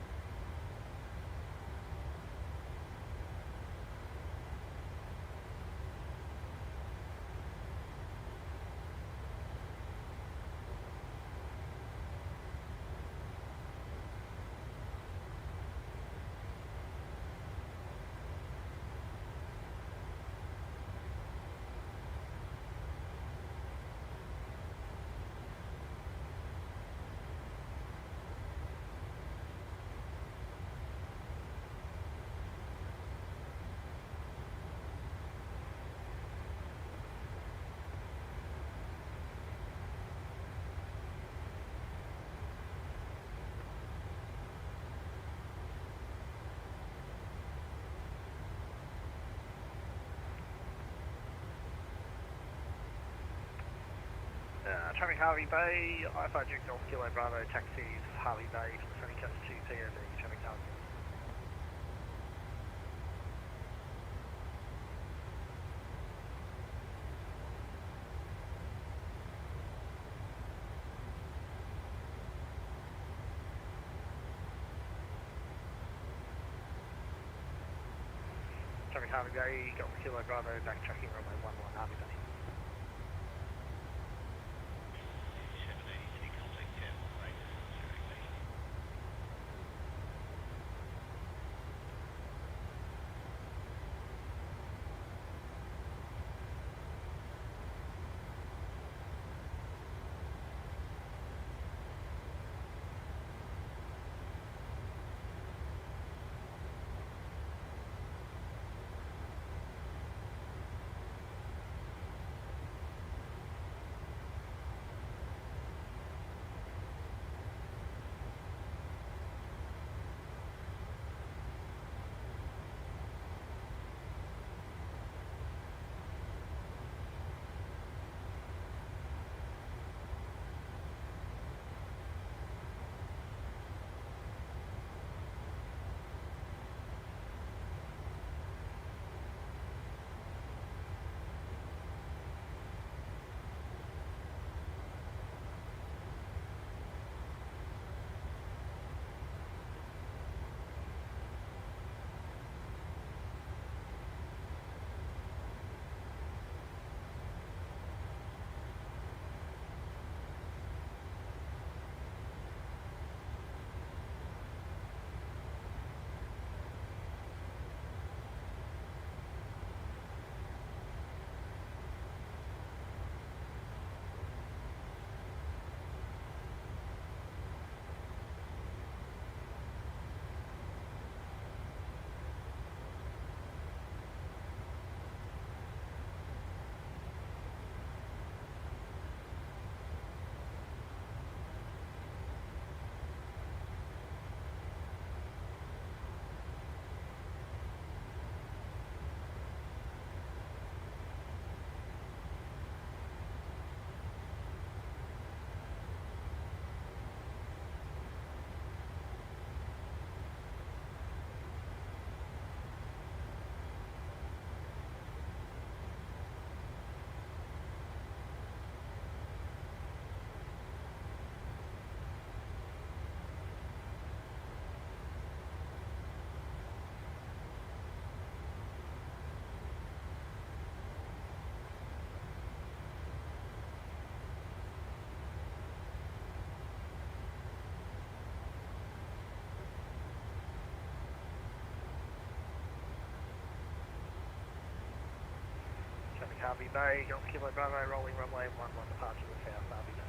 Traffic Harvey Bay, IFR Duke Golf Kilo Bravo, taxis Harvey Bay from Sunny Coast to POD, traffic Harvey. Traffic Harvey Bay, Golf Kilo Bravo, backtracking runway 11 Harvey Bay. Harvey Bay, Golf Kilo Bravo, rolling runway 11 departure to South Harvey Bay.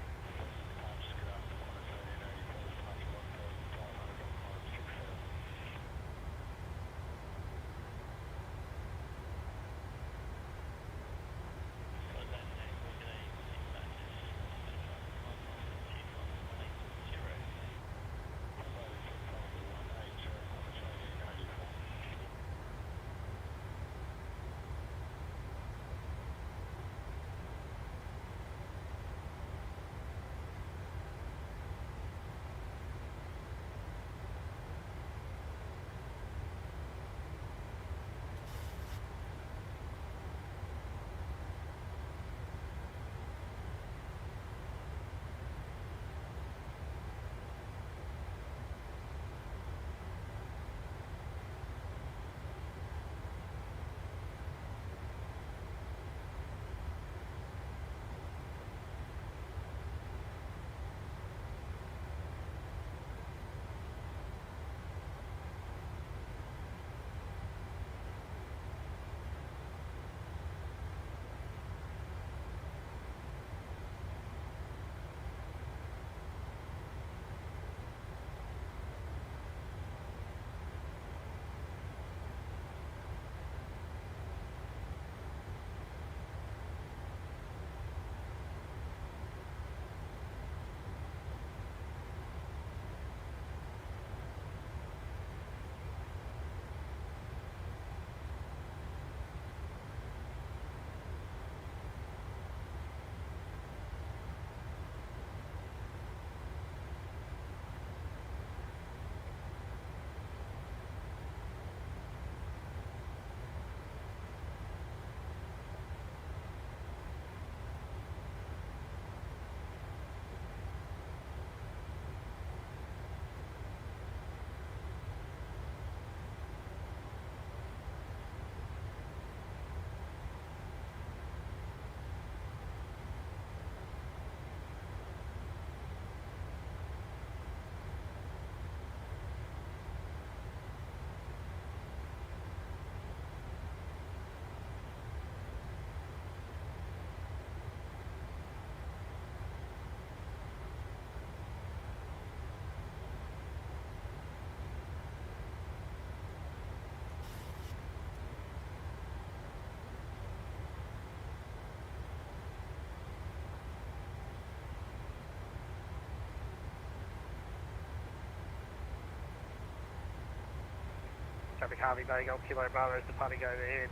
Traffic Harvey Bay, Golf Kilo Bravo is departing overhead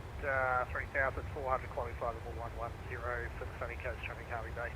3,400, qualify level 110 for the Sunny Coast, traffic Harvey Bay.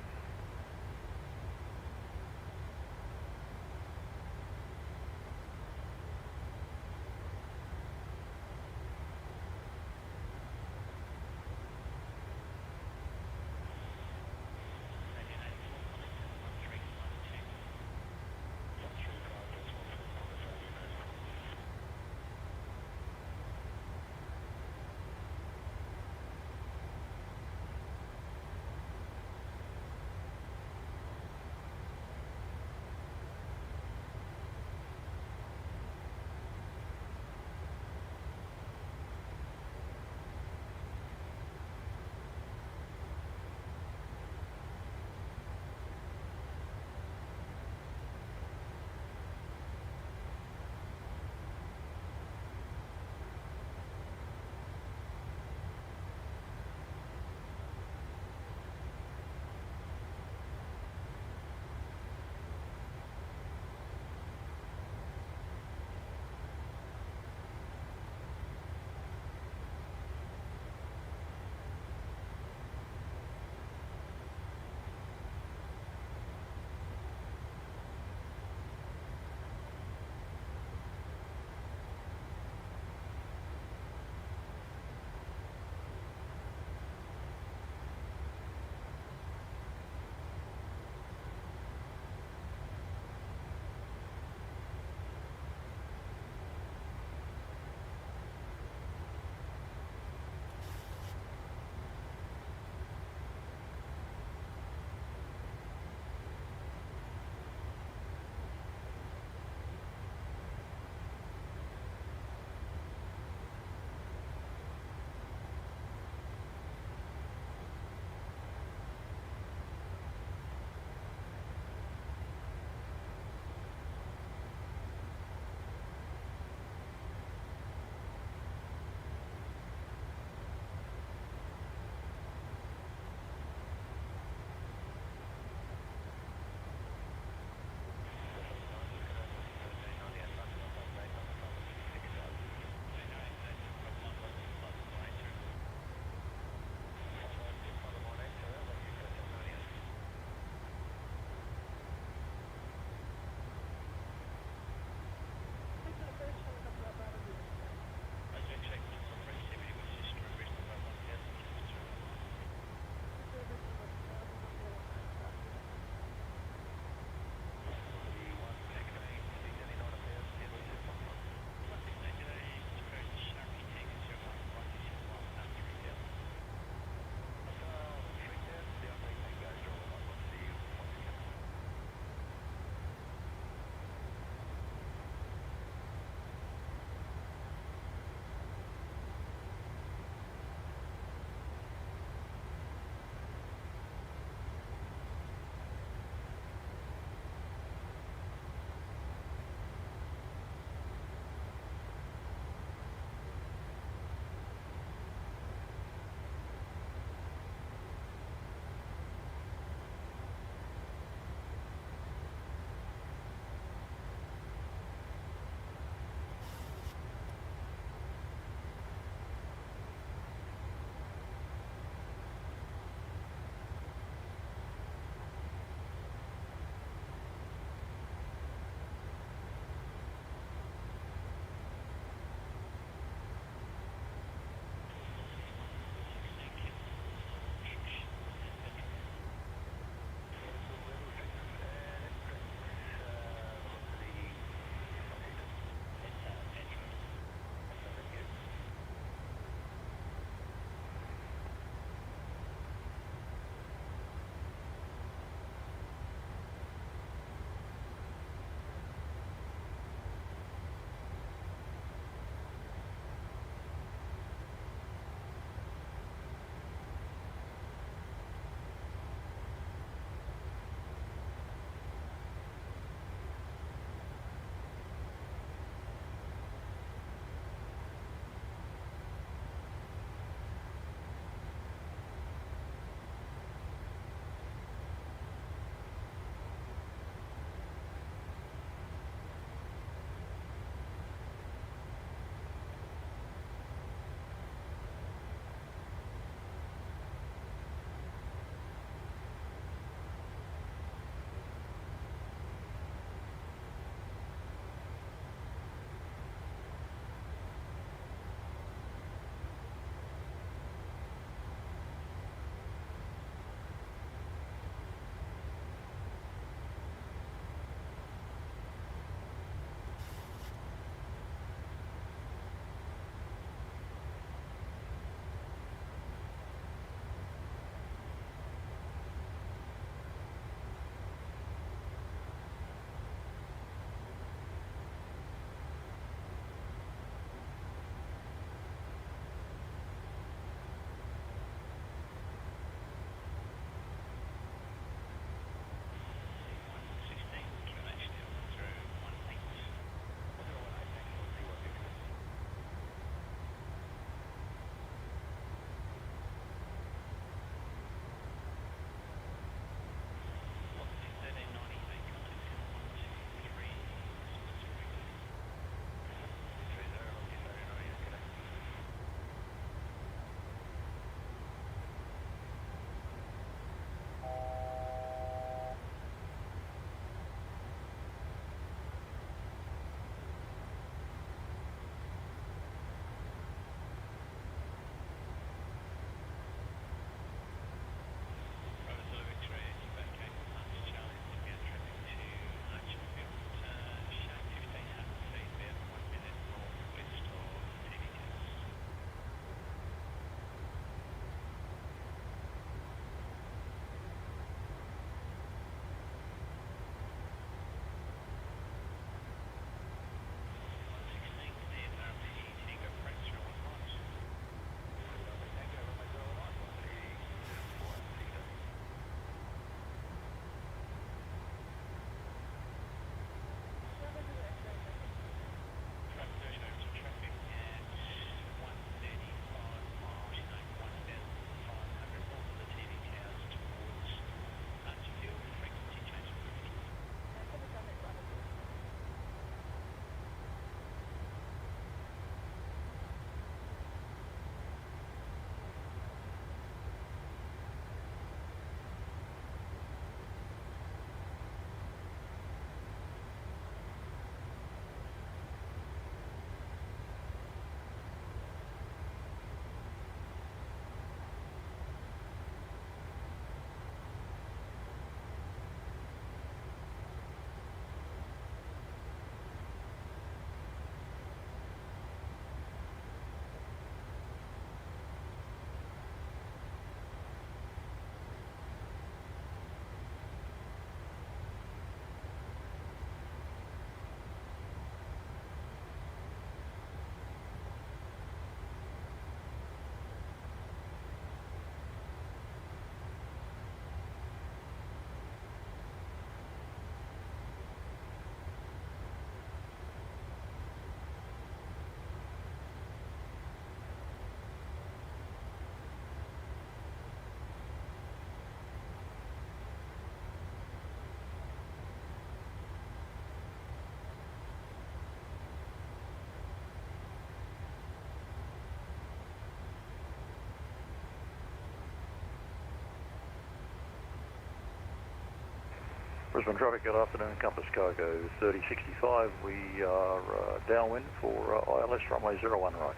Brisbane traffic, good afternoon. Compass Cargo 3065. We are downwind for ILS runway 01 right.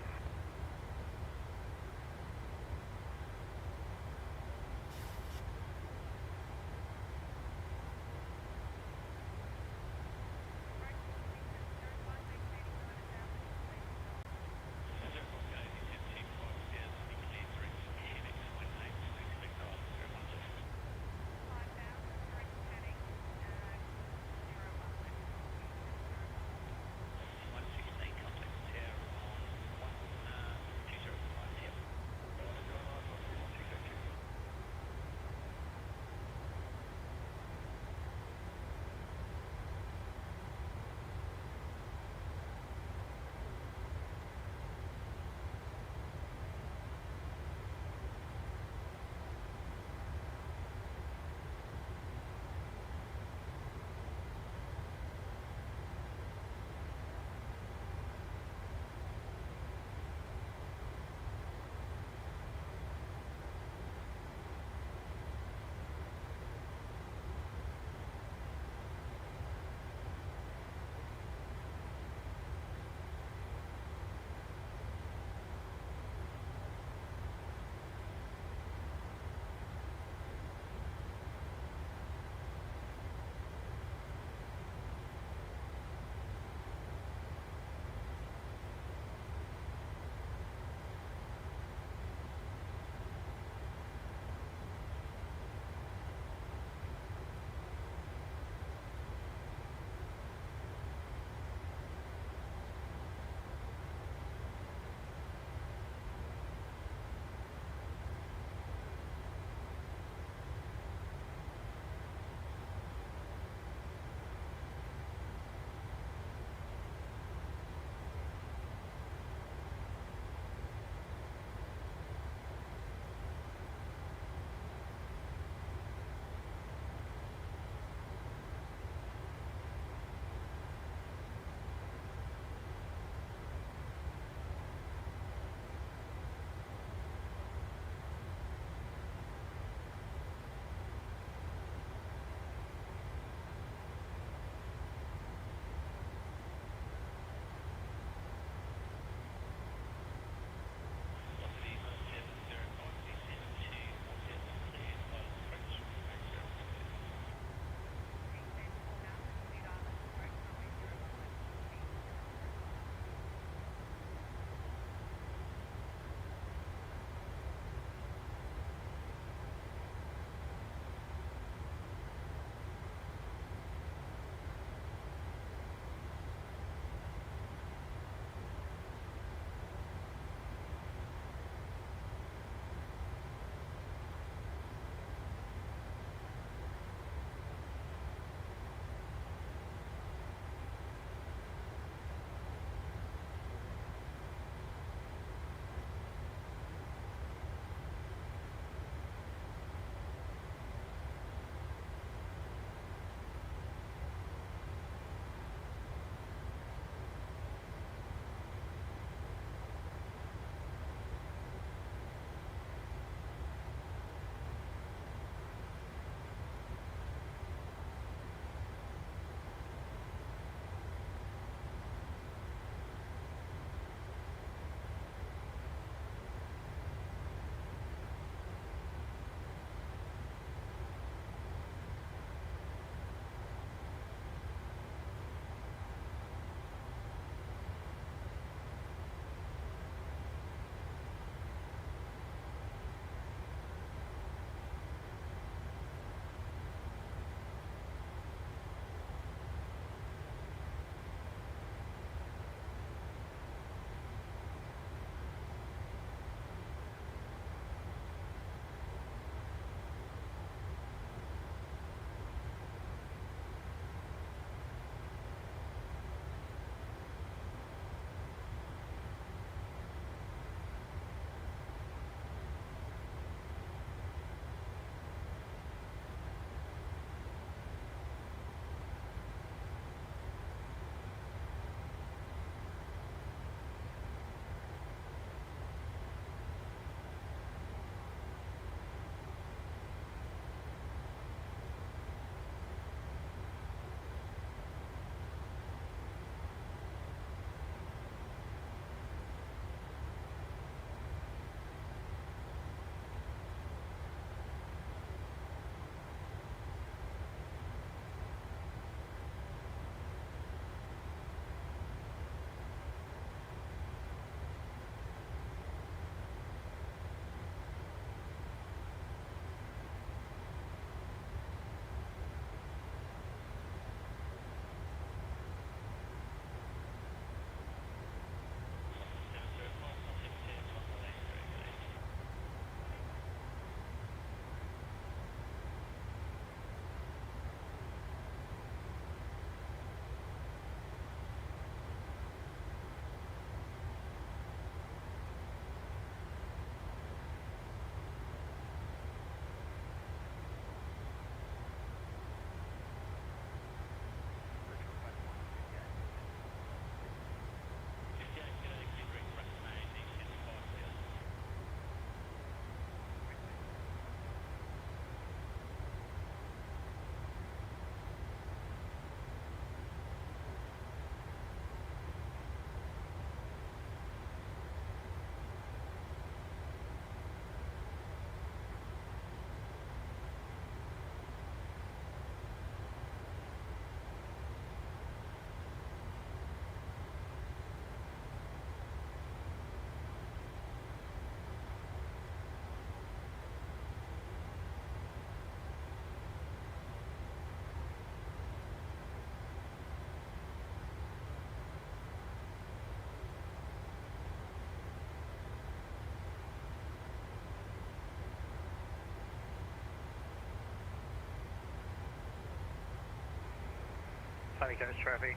Sunny Coast traffic,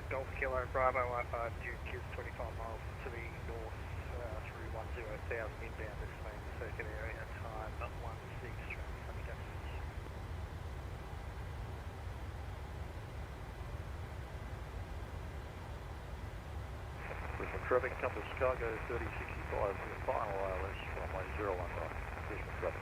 Golf Kilo Bravo I5 Duke is 25 miles to the north through 10,000 inbound this main circuit area, time 16 traffic Sunny Coast. Brisbane traffic, Compass Cargo 3065 for the final ILS, runway 01 right, Brisbane traffic.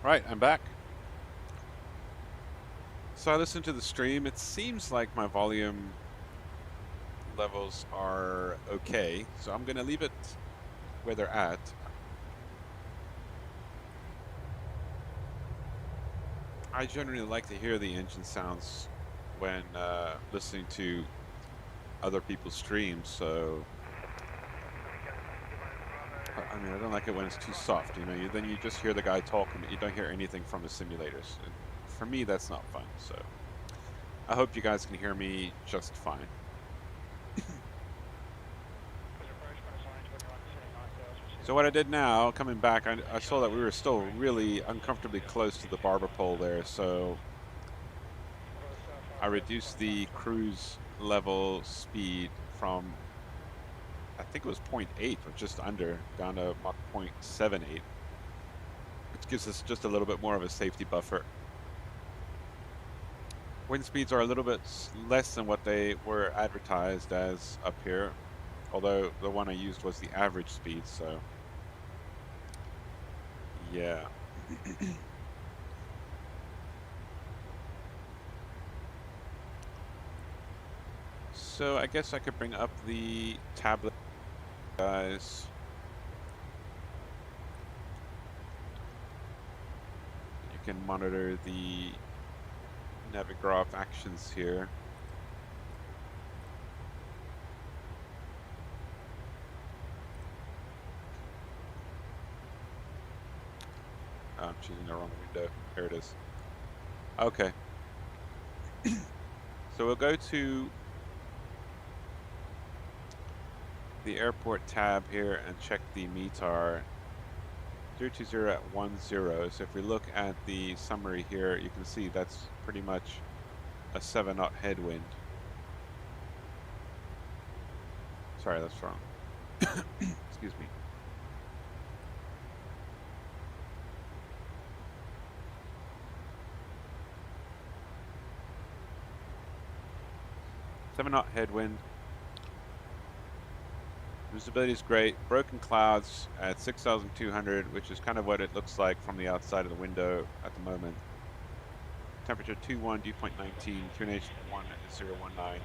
Right, I'm back. So I listened to the stream. It seems like my volume levels are okay, so I'm going to leave it where they're at. I generally like to hear the engine sounds when listening to other people's streams, so I mean, I don't like it when it's too soft, you know, then you just hear the guy talking, but you don't hear anything from the simulators. And for me, that's not fun, so I hope you guys can hear me just fine. So what I did now, coming back, I saw that we were still really uncomfortably close to the barber pole there, so I reduced the cruise level speed from, I think it was 0.8 or just under, down to Mach 0.78, which gives us just a little bit more of a safety buffer. Wind speeds are a little bit less than what they were advertised as up here, although the one I used was the average speed, so yeah. So I guess I could bring up the tablet, guys. You can monitor the Navigraph actions here. Oh, I'm choosing the wrong window. Here it is. Okay. So we'll go to the airport tab here and check the METAR 020 at 10. So if we look at the summary here, you can see that's pretty much a 7-knot headwind. Sorry, that's wrong. Excuse me. Seven-knot headwind. Visibility is great. Broken clouds at 6,200, which is kind of what it looks like from the outside of the window at the moment. Temperature 21, dew point 19, QNH 1019.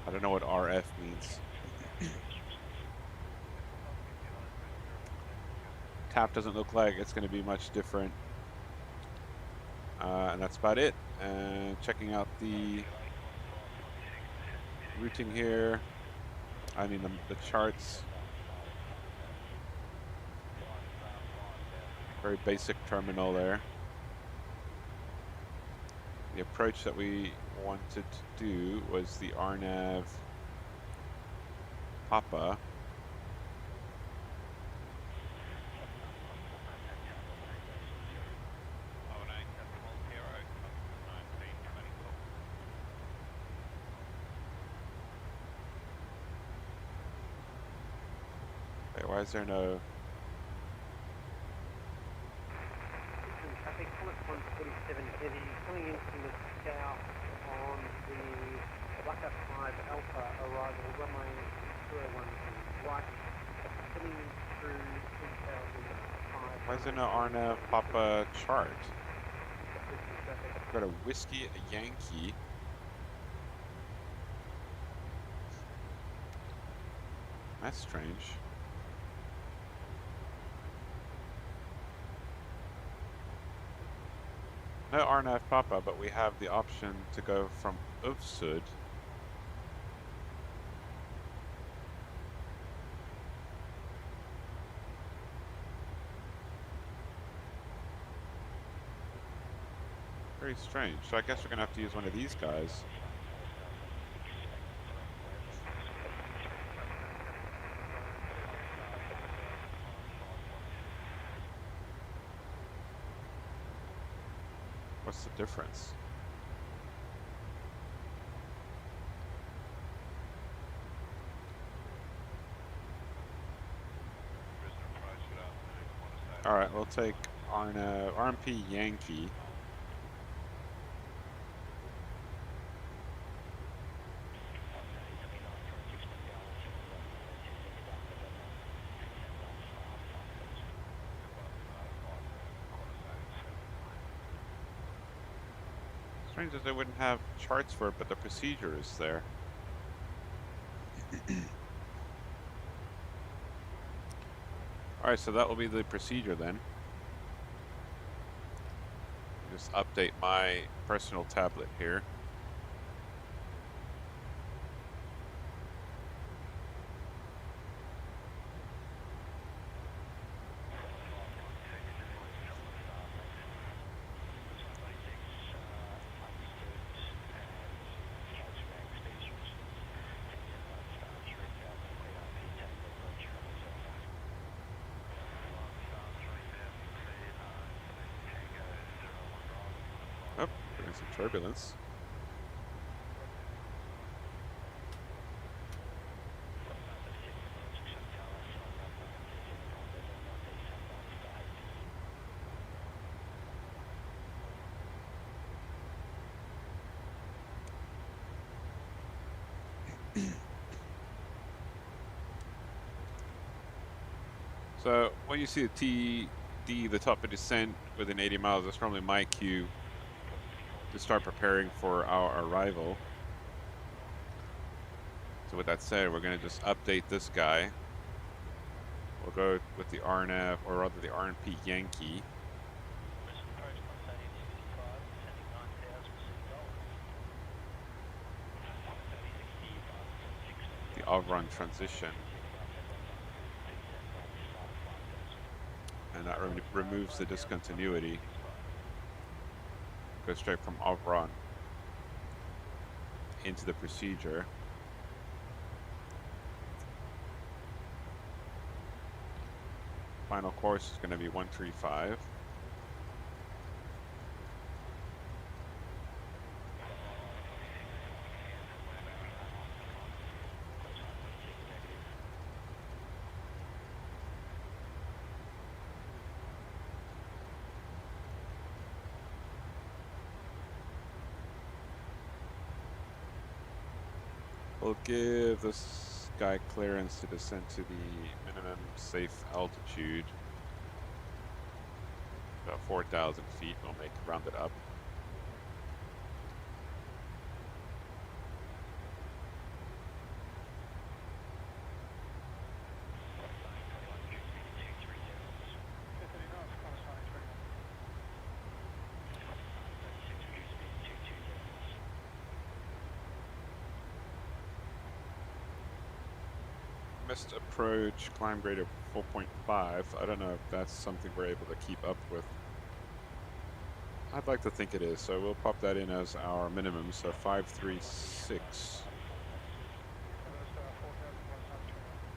I don't know what RF means. Tap doesn't look like it's going to be much different. And that's about it. And checking out the routing here. I mean the charts. Very basic terminal there. The approach that we wanted to do was the RNAV Papa. Wait, why is there no... Traffic, Comet 147 heavy, coming in from the south on the Waka 5 Alpha arrival, runway 01 right, coming in through 2005. Why is there no RNAV Papa chart? I've got a whiskey, a Yankee. That's strange. No RNAV Papa, but we have the option to go from Ufsud. Very strange. So I guess we're gonna have to use one of these guys. What's the difference? All right, we'll take on RMP Yankee. Strange that they wouldn't have charts for it, but the procedure is there. Alright, so that will be the procedure then. Just update my personal tablet here. Oh, getting some turbulence. So when you see the TD, the top of descent within 80 miles, that's normally my cue to start preparing for our arrival. So with that said, we're going to just update this guy. We'll go with the RNF, or rather the RNP Yankee. The Avron transition. And that removes the discontinuity. Go straight from Avron into the procedure. Final course is going to be 135. We'll give this guy clearance to descend to the minimum safe altitude. About 4,000 feet, we'll make round it up. Missed approach, climb grade of 4.5. I don't know if that's something we're able to keep up with. I'd like to think it is, so we'll pop that in as our minimum, so 536.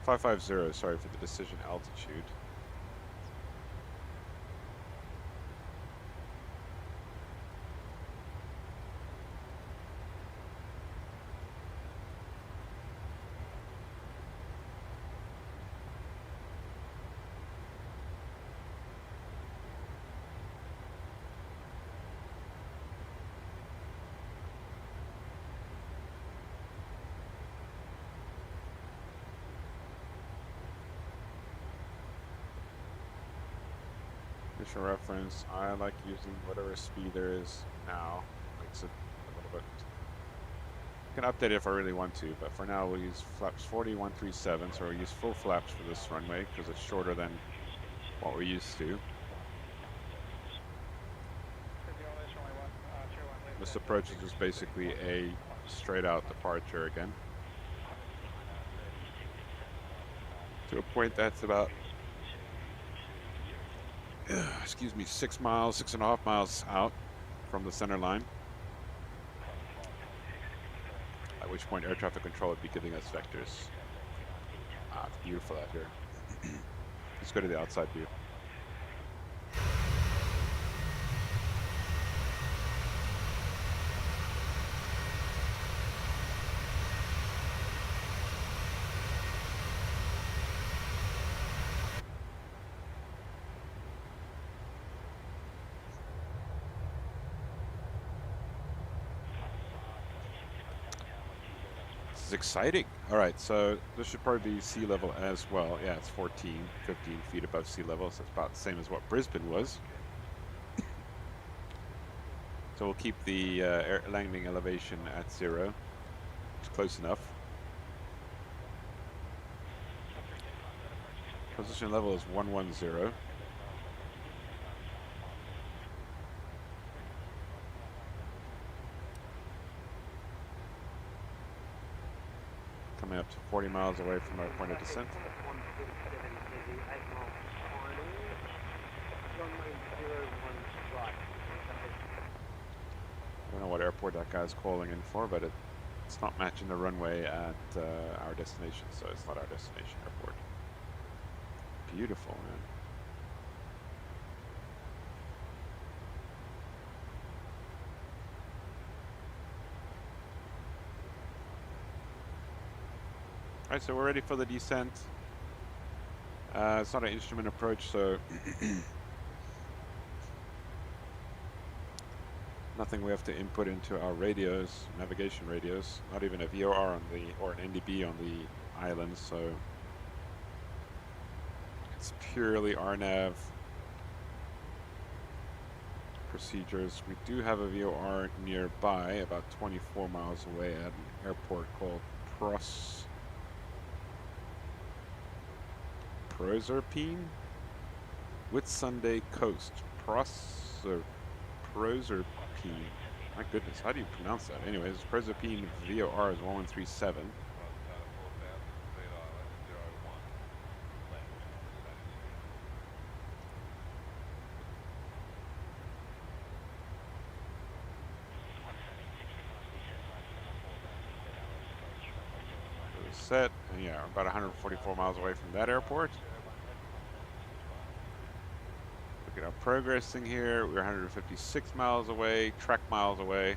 550, sorry, for the decision altitude. For reference, I like using whatever speed there is now. Makes it a little bit. I can update it if I really want to, but for now we'll use flaps 4137, so we'll use full flaps for this runway because it's shorter than what we're used to. This approach is just basically a straight out departure again. To a point that's about excuse me, 6 miles, 6.5 miles out from the center line. At which point air traffic control would be giving us vectors. Ah, it's beautiful out here. Let's go to the outside view. Exciting. All right, so this should probably be sea level as well. Yeah, it's 14, 15 feet above sea level, so it's about the same as what Brisbane was. So So we'll keep the landing elevation at 0. It's close enough. Position level is 110. Coming up to 40 miles away from our point of descent. I don't know what airport that guy's calling in for, but it's not matching the runway at our destination, so it's not our destination airport. Beautiful, man. Alright, so we're ready for the descent. It's not an instrument approach, so nothing we have to input into our radios, navigation radios, not even a VOR on the, or an NDB on the island, so it's purely RNAV procedures. We do have a VOR nearby, about 24 miles away at an airport called Proserpine? Whitsunday Coast. Proserpine. My goodness, how do you pronounce that? Anyways, Proserpine VOR is 1137. Set, and yeah, about 144 miles away from that airport. Look at our progressing here. We're 156 miles away, track miles away.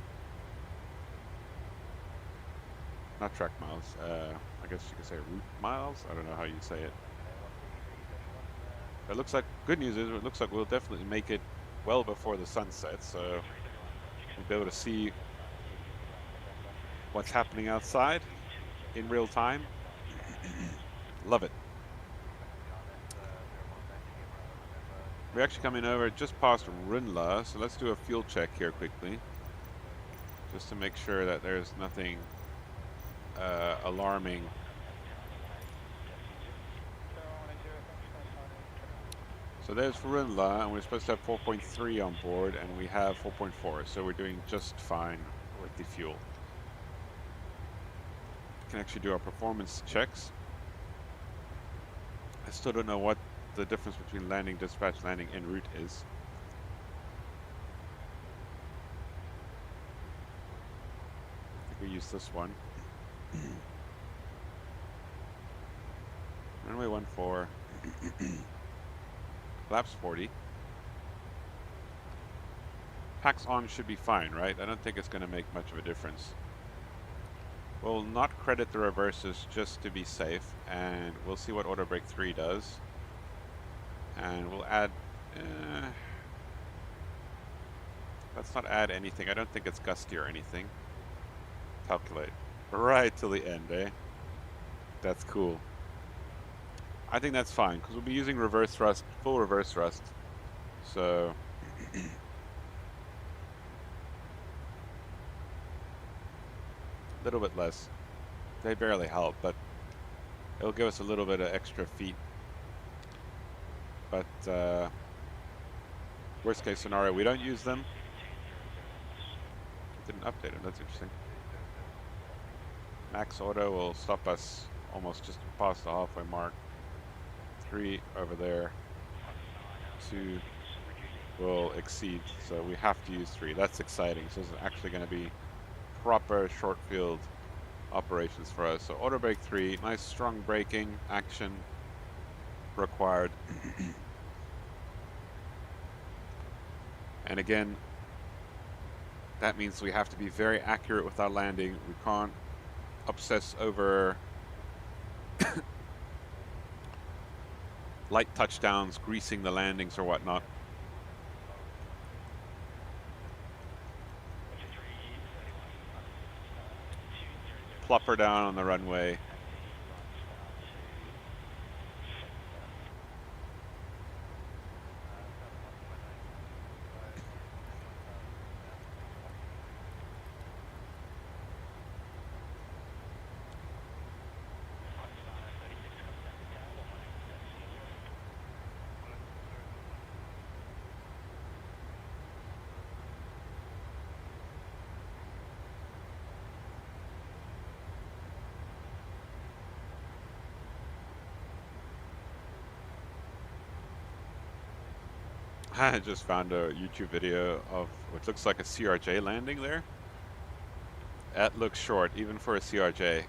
Not track miles, I guess you could say route miles. I don't know how you say it. But it looks like, good news is, it looks like we'll definitely make it well before the sun sets, so we'll be able to see what's happening outside in real time. Love it. We're actually coming over just past Runla, so let's do a fuel check here quickly, just to make sure that there's nothing alarming. So there's Runla, and we're supposed to have 4.3 on board, and we have 4.4, so we're doing just fine with the fuel. We can actually do our performance checks. I still don't know what the difference between landing, dispatch, landing, en route is. I think we use this one. Runway 14. Flaps 40. Packs on should be fine, right? I don't think it's going to make much of a difference. We'll not credit the reverses just to be safe, and we'll see what auto brake 3 does. And we'll add, let's not add anything. I don't think it's gusty or anything. Calculate. Right till the end, eh? That's cool. I think that's fine, because we'll be using reverse thrust, full reverse thrust. So, a little bit less. They barely help, but it'll give us a little bit of extra feet. But worst case scenario, we don't use them. Didn't update them, that's interesting. Max auto will stop us almost just past the halfway mark. 3 over there. 2 will exceed, so we have to use 3. That's exciting. So this is actually going to be proper short field operations for us. So auto brake 3, nice strong braking action required. And again, that means we have to be very accurate with our landing. We can't obsess over light touchdowns, greasing the landings or whatnot. Plop her down on the runway. I just found a YouTube video of what looks like a CRJ landing there. That looks short, even for a CRJ.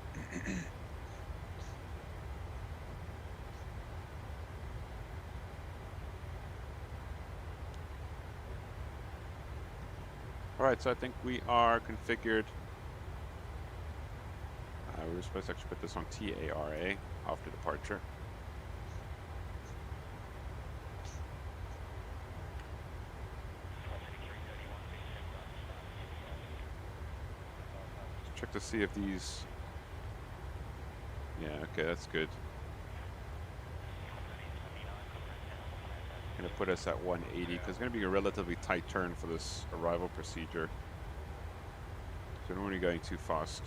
Alright, so I think we are configured. We were supposed to actually put this on TARA after departure. Check to see if these... Yeah, okay, that's good. Gonna put us at 180 because it's gonna be a relatively tight turn for this arrival procedure. So don't want to be going too fast.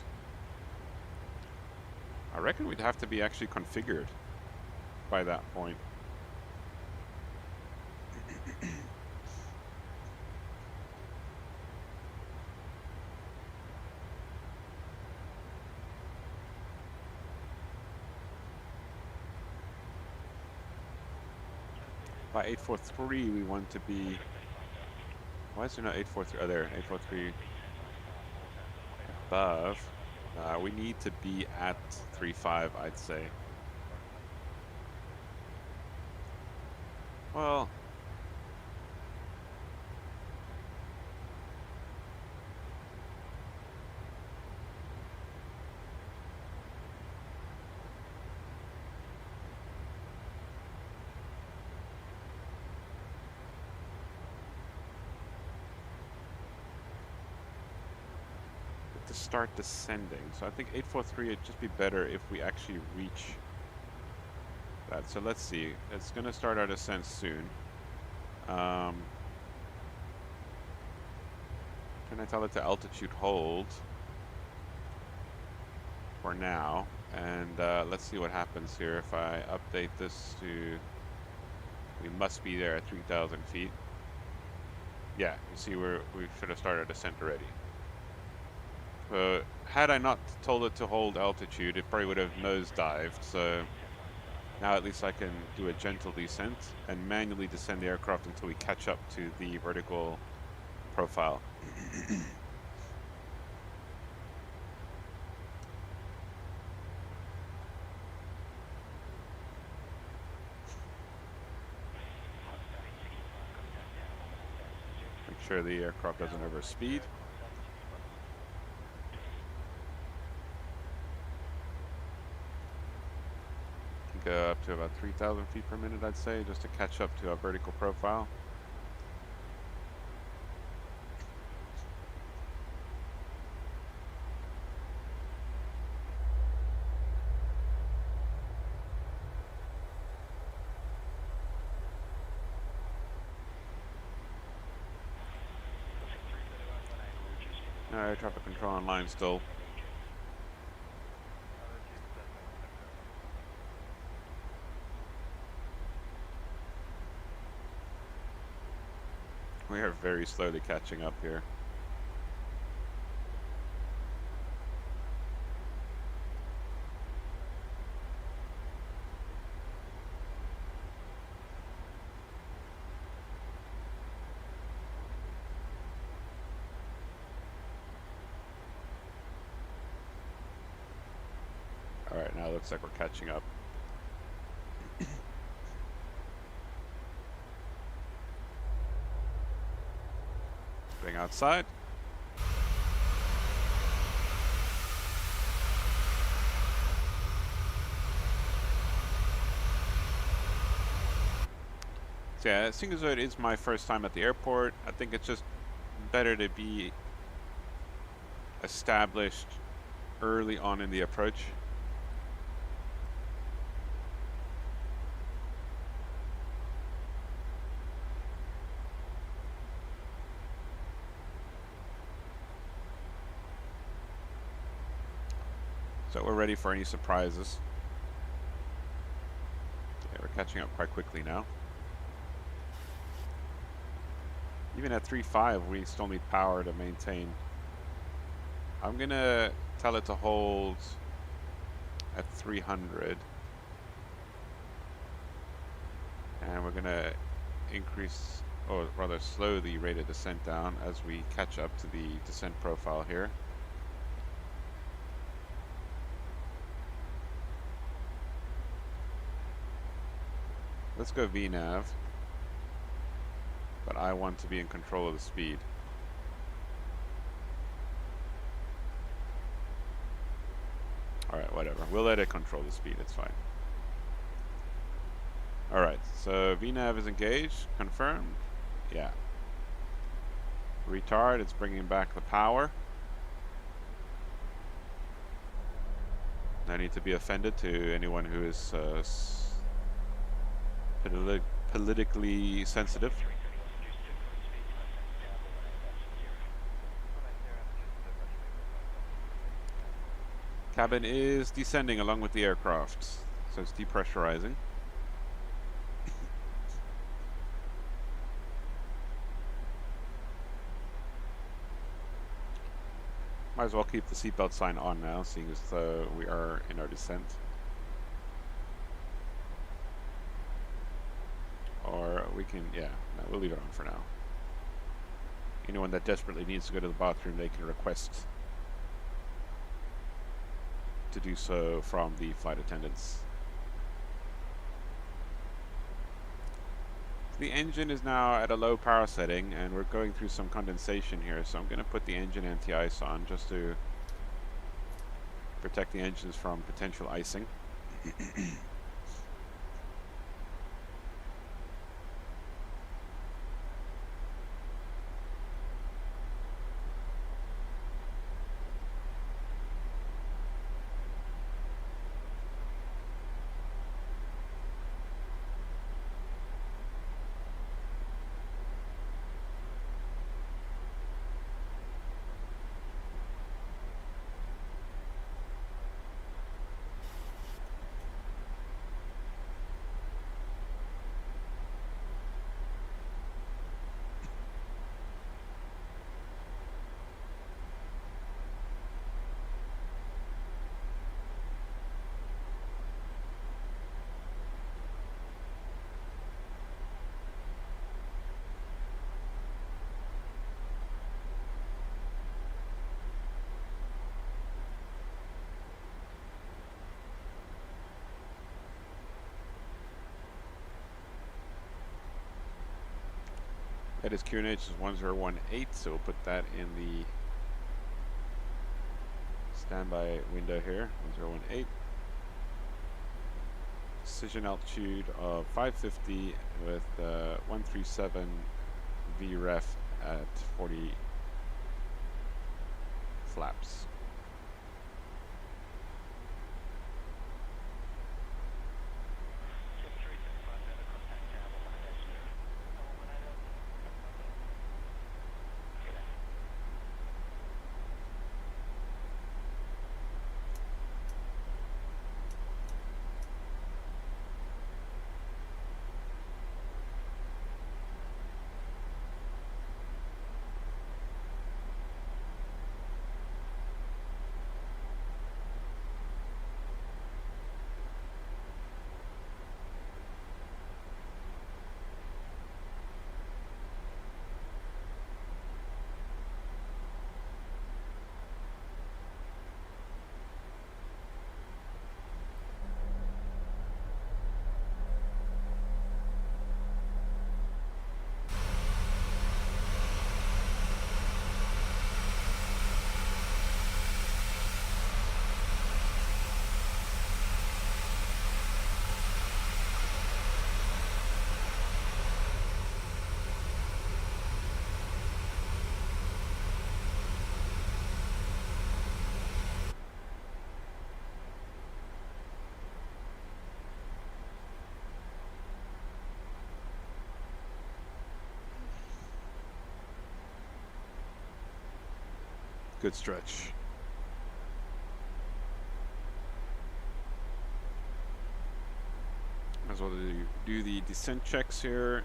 I reckon we'd have to be actually configured by that point. By 843 we want to be... Why is there no 843? Oh, there, 843 above. We need to be at 3.5, I'd say. Well... to start descending. So I think 843 would just be better if we actually reach that. So let's see. It's going to start our descent soon. Can I tell it to altitude hold for now? And let's see what happens here if I update this to... We must be there at 3,000 feet. Yeah, you see we should have started descent already. Had I not told it to hold altitude, it probably would have nosedived. So now at least I can do a gentle descent and manually descend the aircraft until we catch up to the vertical profile. Make sure the aircraft doesn't overspeed. Go up to about 3,000 feet per minute, I'd say, just to catch up to our vertical profile. Air traffic control online still. We are very slowly catching up here. All right, now it looks like we're catching up. Getting outside. So yeah, seeing as though it is my first time at the airport, I think it's just better to be established early on in the approach. So we're ready for any surprises. Yeah, we're catching up quite quickly now. Even at 3.5, we still need power to maintain. I'm gonna tell it to hold at 300. And we're gonna increase, or rather slow the rate of descent down as we catch up to the descent profile here. Let's go VNav, but I want to be in control of the speed. Alright, whatever. We'll let it control the speed, it's fine. Alright, so VNav is engaged, confirmed. Yeah. Retard, it's bringing back the power. No need to be offended to anyone who is politically sensitive. Cabin is descending along with the aircraft, so it's depressurizing. Might as well keep the seatbelt sign on now, seeing as though we are in our descent. Or we can, yeah, no, we'll leave it on for now. Anyone that desperately needs to go to the bathroom, they can request to do so from the flight attendants. The engine is now at a low power setting and we're going through some condensation here, so I'm going to put the engine anti-ice on just to protect the engines from potential icing. That is QNH is 1018, so we'll put that in the standby window here, 1018. Precision altitude of 550 with 137 VREF at 40 flaps. Good stretch. Might as well do the descent checks here.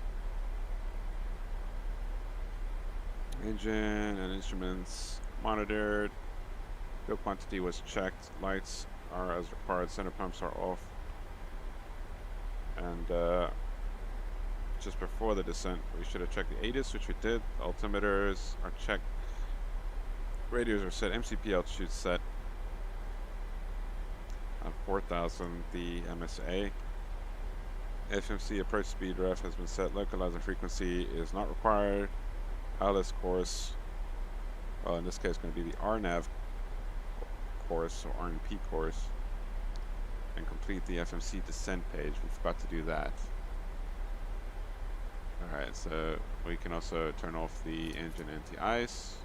Engine and instruments monitored. Fuel quantity was checked. Lights are as required. Center pumps are off. And just before the descent, we should have checked the ATIS, which we did. The altimeters are checked. Radios are set. MCP altitude set. 4,000. The MSA. FMC approach speed ref has been set. Localizer frequency is not required. ILS course. Well, in this case, going to be the RNAV course or RNP course. And complete the FMC descent page. We forgot to do that. Alright, so we can also turn off the engine anti-ice.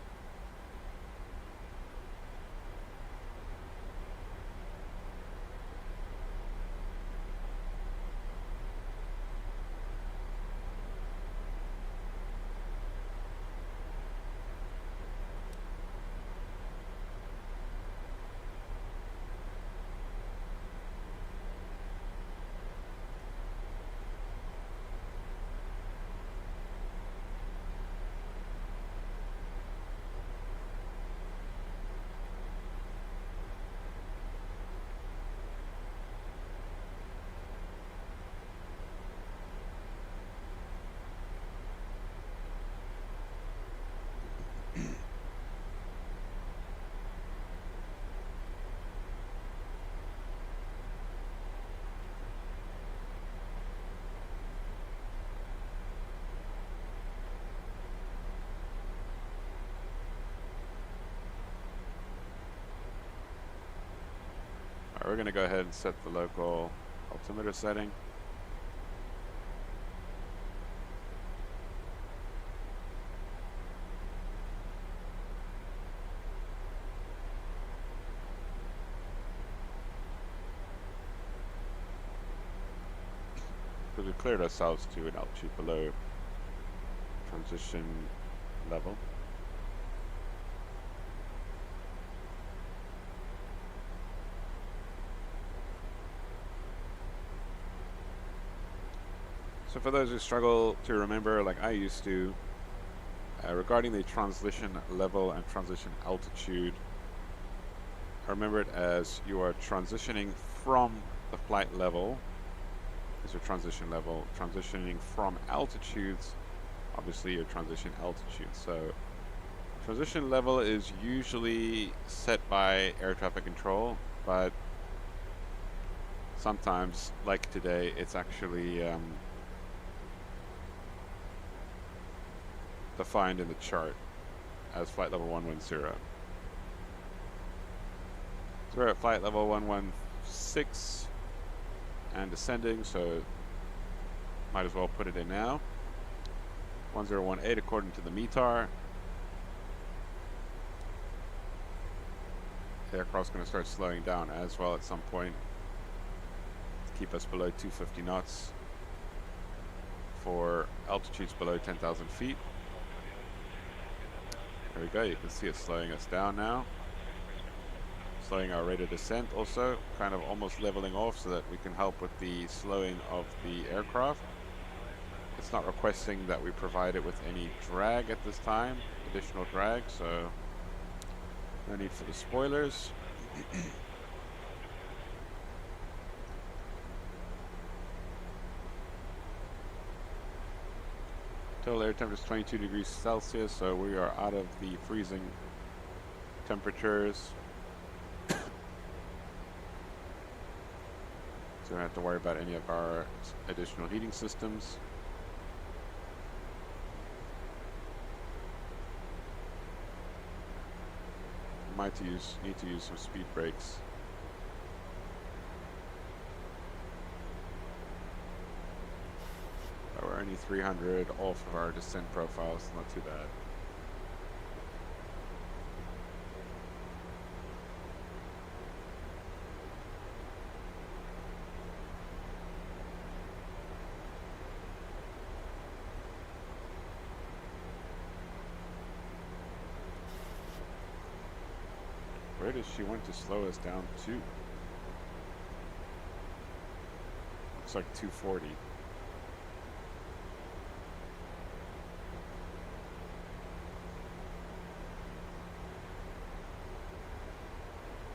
We're going to go ahead and set the local altimeter setting. So we've cleared ourselves to an altitude below transition level. So for those who struggle to remember, like I used to, regarding the transition level and transition altitude, I remember it as you are transitioning from the flight level, is your transition level, transitioning from altitudes, obviously your transition altitude. So transition level is usually set by air traffic control, but sometimes, like today, it's actually defined in the chart as flight level 110. So we're at flight level 116 and descending, so might as well put it in now. 1018 according to the METAR. The aircraft's going to start slowing down as well at some point to keep us below 250 knots for altitudes below 10,000 feet. There we go, you can see it slowing us down now. Slowing our rate of descent also, kind of almost leveling off so that we can help with the slowing of the aircraft. It's not requesting that we provide it with any drag at this time, additional drag, so no need for the spoilers. Total air temperature is 22 degrees Celsius, so we are out of the freezing temperatures. So we don't have to worry about any of our additional heating systems. Might need to use some speed brakes. We're only 300 off of our descent profile, so not too bad. Where does she want to slow us down to? Looks like 240.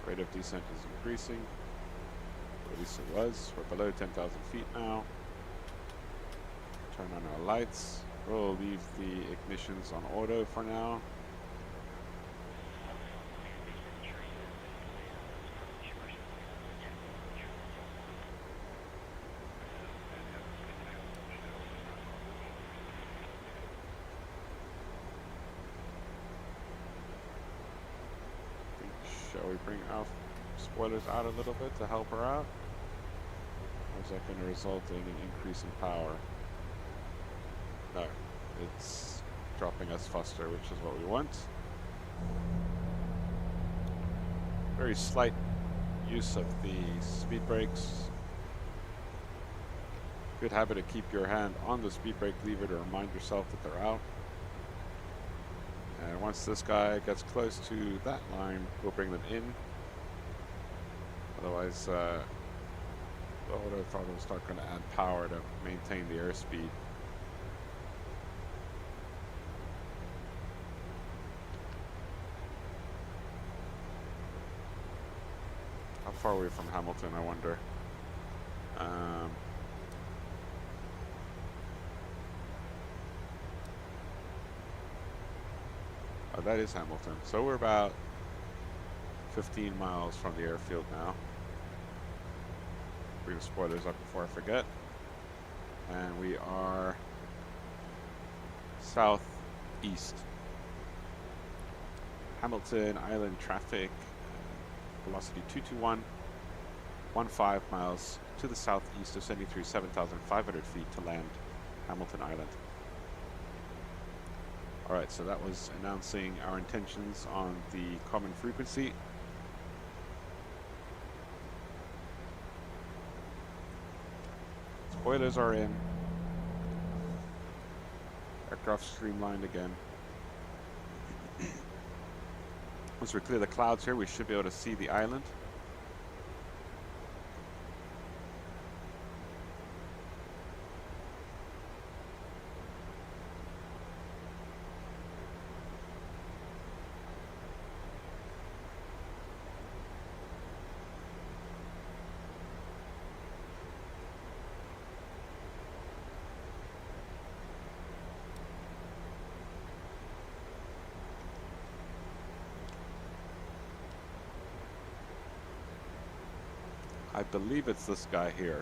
Rate of descent is increasing. Or at least it was. We're below 10,000 feet now. Turn on our lights. We'll leave the ignitions on auto for now. Shall we bring our spoilers out a little bit to help her out? Or is that going to result in an increase in power? No, it's dropping us faster, which is what we want. Very slight use of the speed brakes. Good habit to keep your hand on the speed brake lever to remind yourself that they're out. And once this guy gets close to that line, we'll bring them in. Otherwise, the auto throttle will start going to add power to maintain the airspeed. How far are we from Hamilton, I wonder? Oh, that is Hamilton. So we're about 15 miles from the airfield now. Bring the spoilers up before I forget. And we are southeast. Hamilton Island traffic, velocity 221, 15 miles to the southeast, ascending through 7,500 feet to land Hamilton Island. Alright, so that was announcing our intentions on the common frequency. Spoilers are in. Aircraft streamlined again. Once we clear the clouds here, we should be able to see the island. I believe it's this guy here.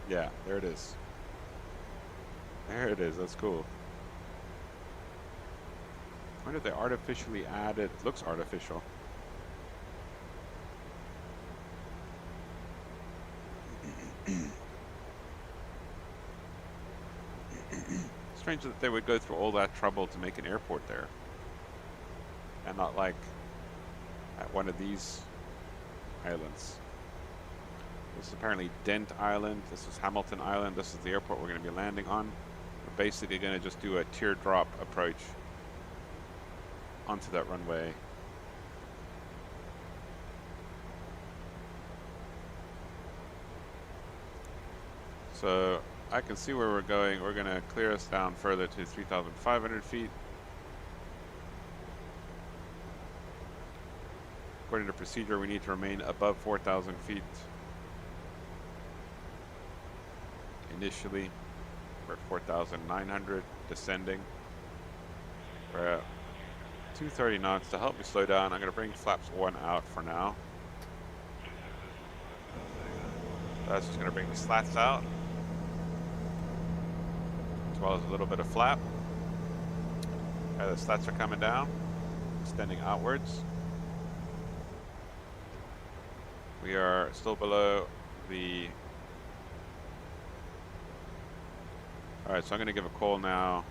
Yeah, there it is. There it is, that's cool. I wonder if they artificially added, looks artificial. Strange that they would go through all that trouble to make an airport there. And not like at one of these islands. This is apparently Dent Island, this is Hamilton Island, this is the airport we're going to be landing on. We're basically going to just do a teardrop approach onto that runway. So I can see where we're going. We're going to clear us down further to 3,500 feet. According to procedure, we need to remain above 4,000 feet. Initially, we're at 4,900, descending. We're at 230 knots. To help me slow down, I'm going to bring flaps 1 out for now. That's just going to bring the slats out, as well as a little bit of flap. The slats are coming down, extending outwards. We are still below the... Alright, so I'm going to give a call now.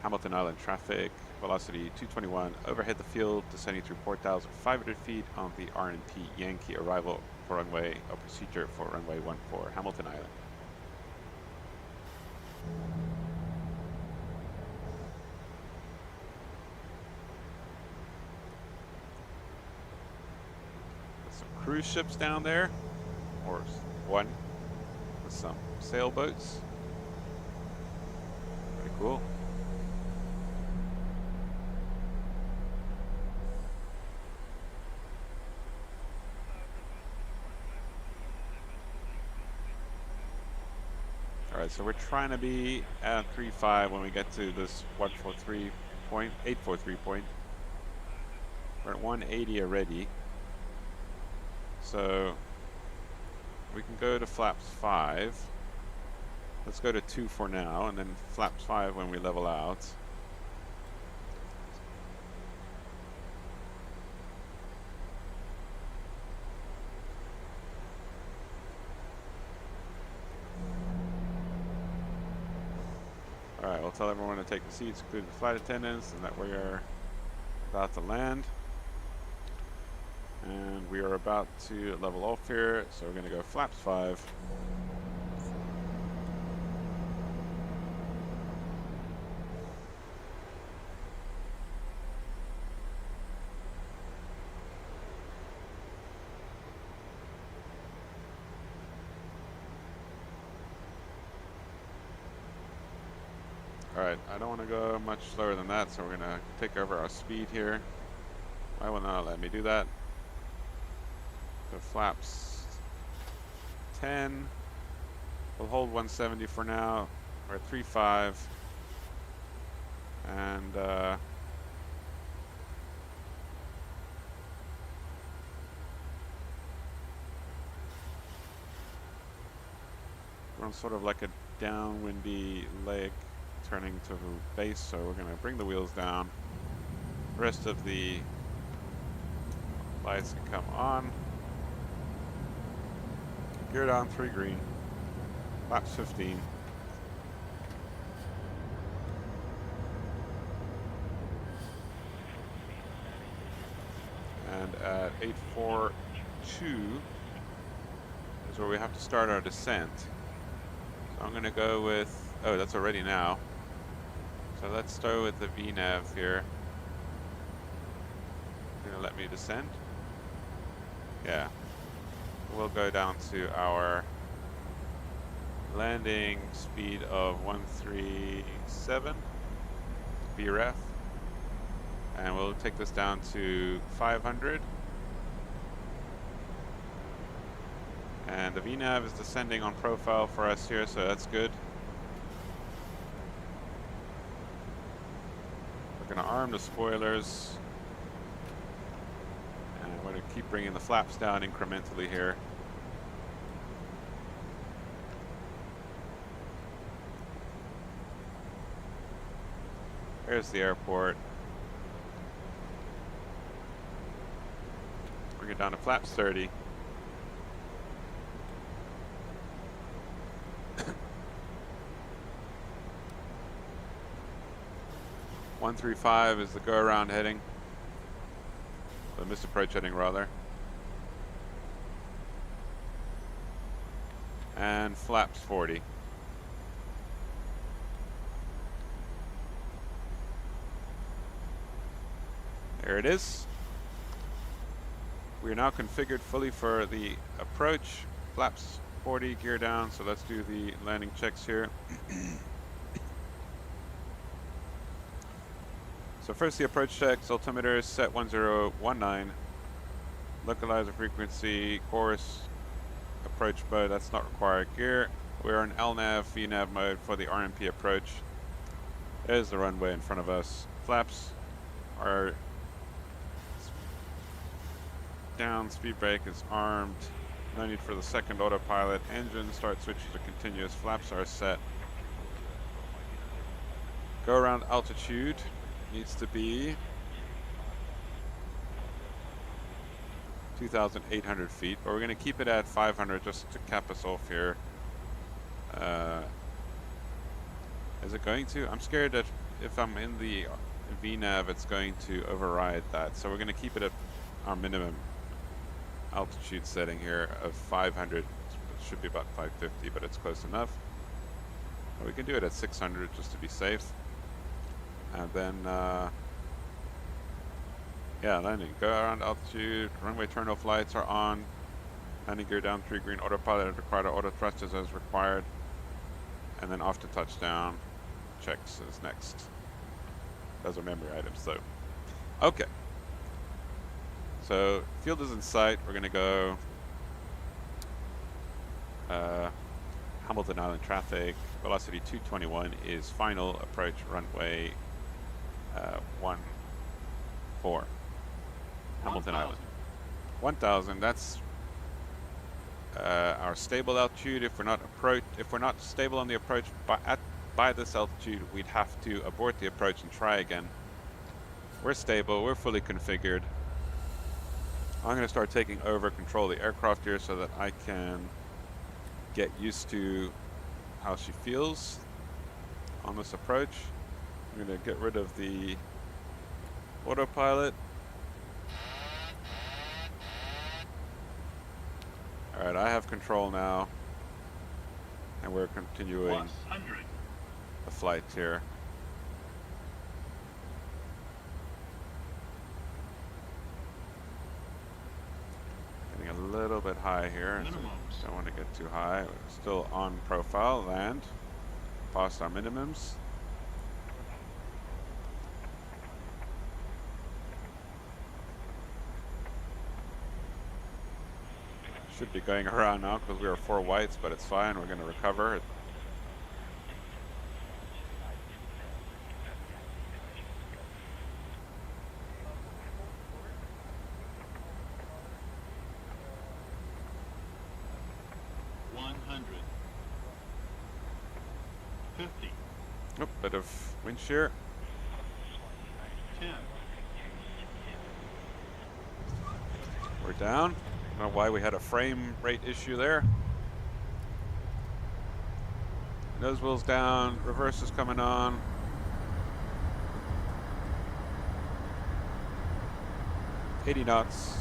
Hamilton Island traffic, velocity 221, overhead the field, descending through 4,500 feet on the RNP Yankee arrival for runway, a procedure for runway 14, Hamilton Island. There's some cruise ships down there, or one, with some sailboats. cool. Alright, so we're trying to be at 3.5 when we get to this 843 point. We're at 180 already. So we can go to flaps 5. Let's go to 2 for now, and then flaps 5 when we level out. Alright, we'll tell everyone to take the seats, including the flight attendants, and that we are about to land. And we are about to level off here, so we're going to go flaps 5. Alright, I don't want to go much slower than that, so we're going to take over our speed here. Why will not let me do that? So flaps 10. We'll hold 170 for now. We're at 3.5. And we're on sort of like a downwindy leg turning to base, so we're going to bring the wheels down. The rest of the lights can come on. Gear down 3 green. Flaps 15. And at 842 is where we have to start our descent. So I'm going to go with, oh, that's already now. So let's start with the VNAV here. Gonna let me descend? Yeah. We'll go down to our landing speed of 137 BRF. And we'll take this down to 500. And the VNAV is descending on profile for us here, so that's good. We're going to arm the spoilers. And we're going to keep bringing the flaps down incrementally here. There's the airport. Bring it down to flaps 30. .135 is the go-around heading. The missed approach heading, rather. And flaps 40. There it is. We are now configured fully for the approach. Flaps 40, gear down, so let's do the landing checks here. So first the approach checks, altimeter set 1019, localizer frequency, course, approach mode, that's not required. Gear, we're in LNAV, VNAV mode for the RMP approach. There's the runway in front of us. Flaps are down, speed brake is armed, no need for the second autopilot. Engine start switching to continuous, flaps are set. Go around altitude needs to be 2,800 feet, but we're going to keep it at 500 just to cap us off here. Is it going to? I'm scared that if I'm in the VNAV, it's going to override that. So we're going to keep it at our minimum altitude setting here of 500. It should be about 550, but it's close enough. We can do it at 600 just to be safe. And then, yeah, landing. Go around altitude. Runway turn-off lights are on. Landing gear down 3 green. Autopilot required. Auto thrusters as required. And then off to touchdown. checks is next. Those are memory items though. Okay. So field is in sight. We're gonna go Hamilton Island traffic. Velocity 221 is final approach runway 14. Hamilton Island. 1000. That's our stable altitude. If we're not stable on the approach by this altitude, we'd have to abort the approach and try again. We're stable. We're fully configured. I'm going to start taking over control of the aircraft here so that I can get used to how she feels on this approach. I'm going to get rid of the autopilot. Alright, I have control now, and we're continuing the flight here. Getting a little bit high here, so don't want to get too high. We're still on profile, land, past our minimums. Should be going around now because we are 4 whites, but it's fine. We're going to recover. 50. Oh, bit of wind shear. 10. We're down. I don't know why we had a frame rate issue there. Nose wheel's down. Reverse is coming on. $80 knots.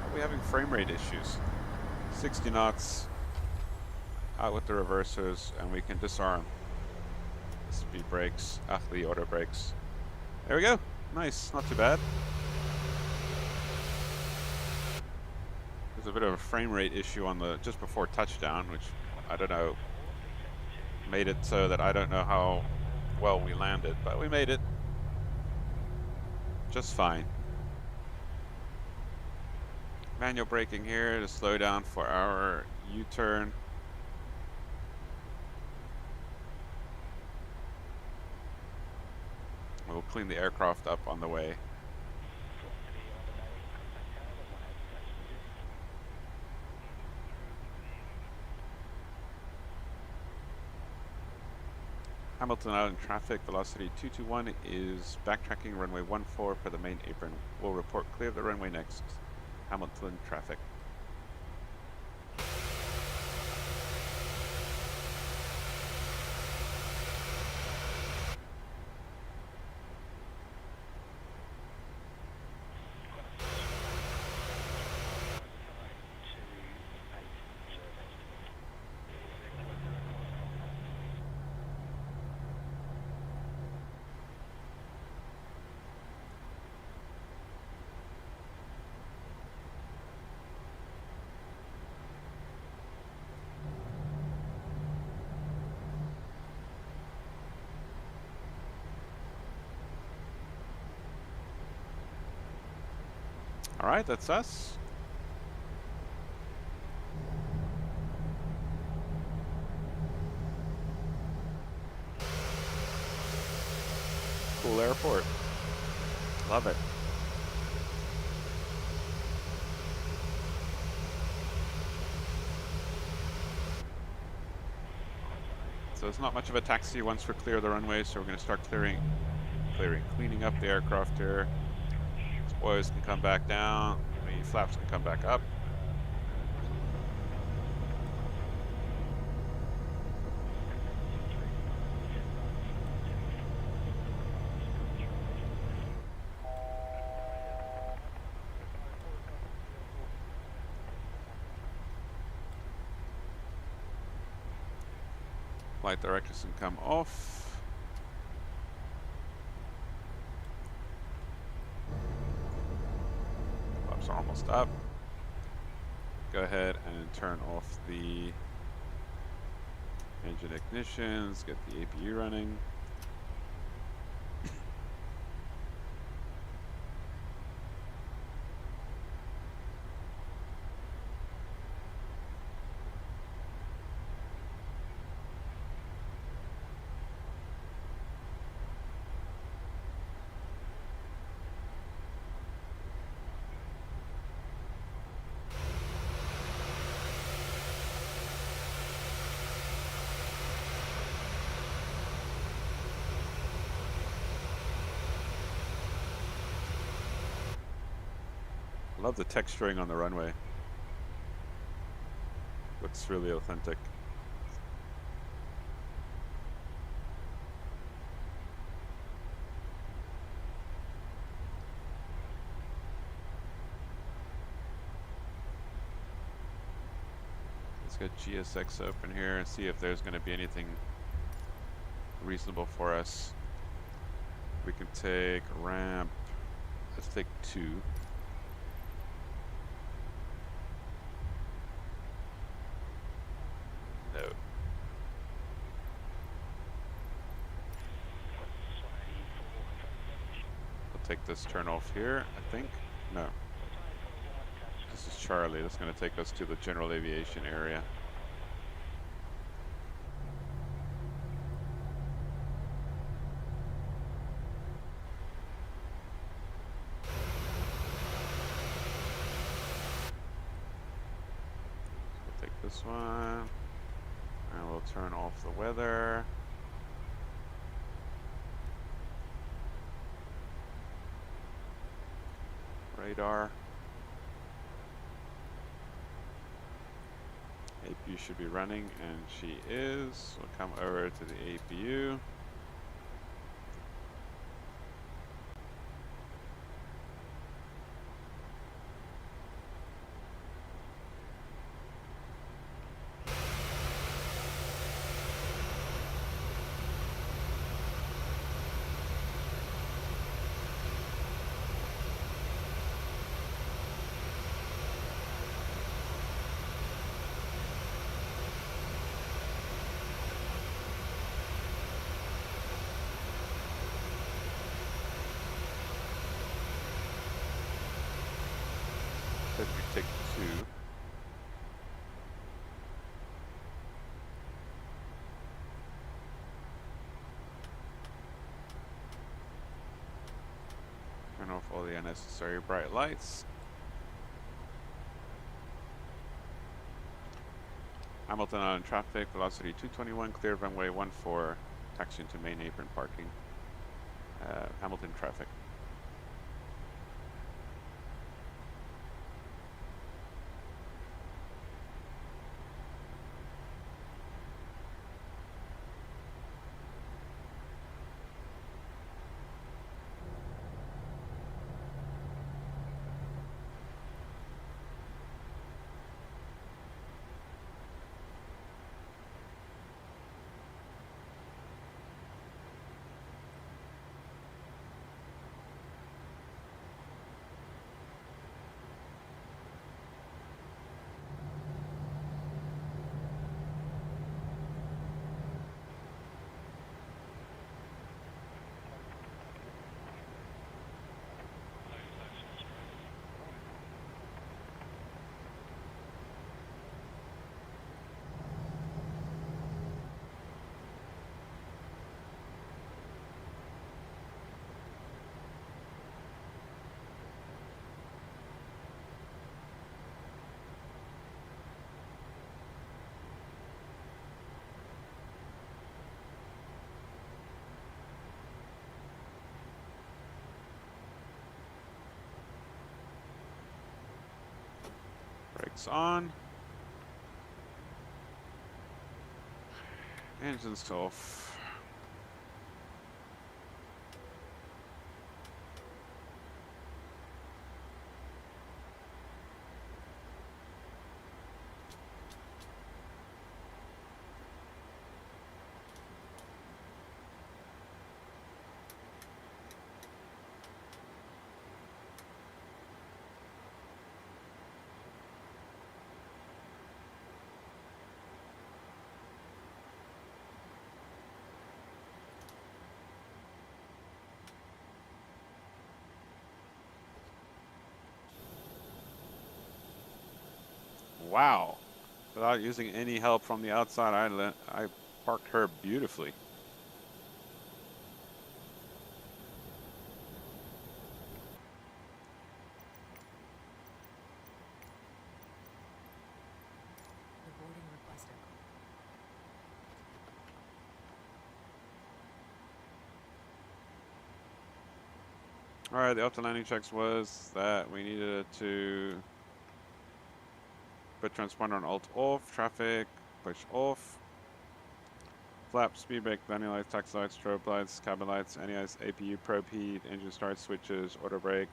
Are we having frame rate issues? 60 knots. Out with the reversers, and we can disarm. Speed brakes. The auto brakes. There we go. Nice. Not too bad. There's a bit of a frame rate issue on the just before touchdown, which I don't know, made it so that I don't know how well we landed, but we made it just fine. Manual braking here to slow down for our U-turn. We'll clean the aircraft up on the way. Hamilton Island traffic, velocity 221 is backtracking runway 14 for the main apron. We'll report clear of the runway next. Hamilton traffic. All right, that's us. Cool airport. Love it. So it's not much of a taxi once we're clear of the runway, so we're going to start cleaning up the aircraft here. Spoilers can come back down, the flaps can come back up. Flight directors can come off. Flaps are almost up. Go ahead and turn off the Engine ignitions, get the APU running. I love the texturing on the runway. Looks really authentic. Let's get GSX open here and see if there's going to be anything reasonable for us. We can take ramp. Let's take 2. No. We'll take this turn off here, I think. No. This is Charlie. That's going to take us to the general aviation area. This one, and we'll turn off the weather. Radar. APU should be running, and she is. We'll come over to the APU. Said we take 2. Turn off all the unnecessary bright lights. Hamilton on traffic, velocity 221, clear runway 14, taxi into main apron parking. Hamilton traffic. Brakes on. Engines off. Wow. Without using any help from the outside, I parked her beautifully. The boarding requested. All right, the after landing checks was that we needed to put transponder on alt off, traffic, push off, flap, speed brake, landing lights, taxi lights, strobe lights, cabin lights, NES, APU, probe heat, engine start switches, auto brake,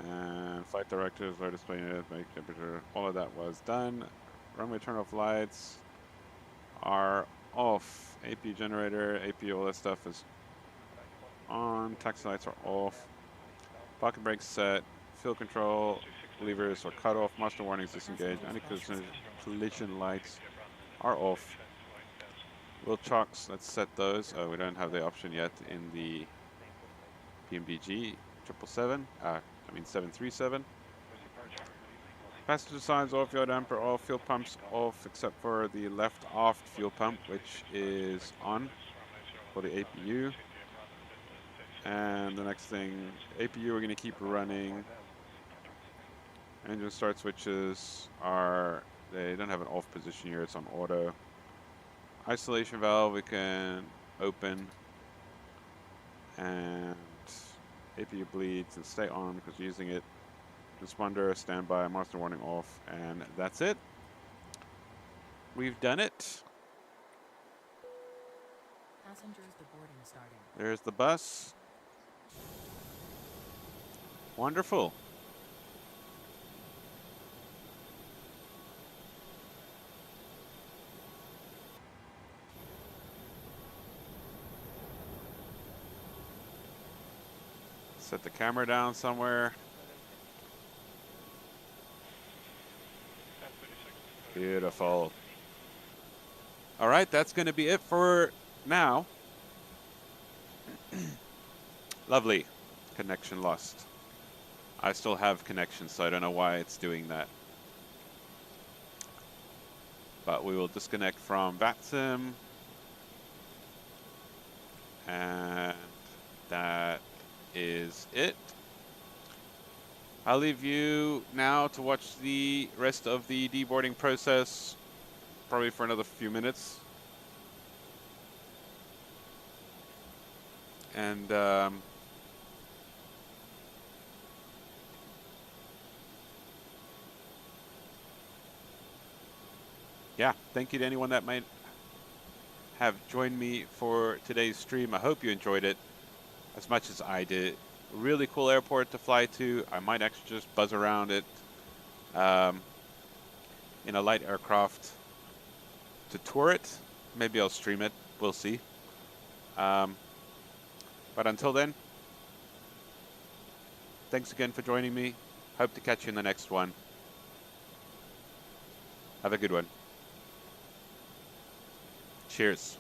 and flight directives, low display unit, make temperature. All of that was done. Runway turn off lights are off. APU generator, APU, all that stuff is on. Taxi lights are off. Pocket brakes set. Fuel control levers are cut off. Master warnings disengaged. Anti-collision lights are off. Wheel chocks, let's set those. Oh, we don't have the option yet in the PMDG 737. Passenger sides off, yaw damper off, fuel pumps off, except for the left aft fuel pump, which is on for the APU. And the next thing, APU we're going to keep running. Engine start switches they don't have an off position here, it's on auto. Isolation valve we can open. And APU bleeds and stay on because we're using it. Transponder, standby, master warning off, and that's it. We've done it. Passengers, the boarding starting. There's the bus. Wonderful. Set the camera down somewhere. Beautiful. All right, that's going to be it for now. Lovely. Connection lost. I still have connection, so I don't know why it's doing that. But we will disconnect from VATSIM. And that is it. I'll leave you now to watch the rest of the deboarding process, probably for another few minutes. And yeah, thank you to anyone that might have joined me for today's stream. I hope you enjoyed it as much as I did. Really cool airport to fly to. I might actually just buzz around it in a light aircraft to tour it. Maybe I'll stream it. We'll see. But until then, thanks again for joining me. Hope to catch you in the next one. Have a good one. Cheers.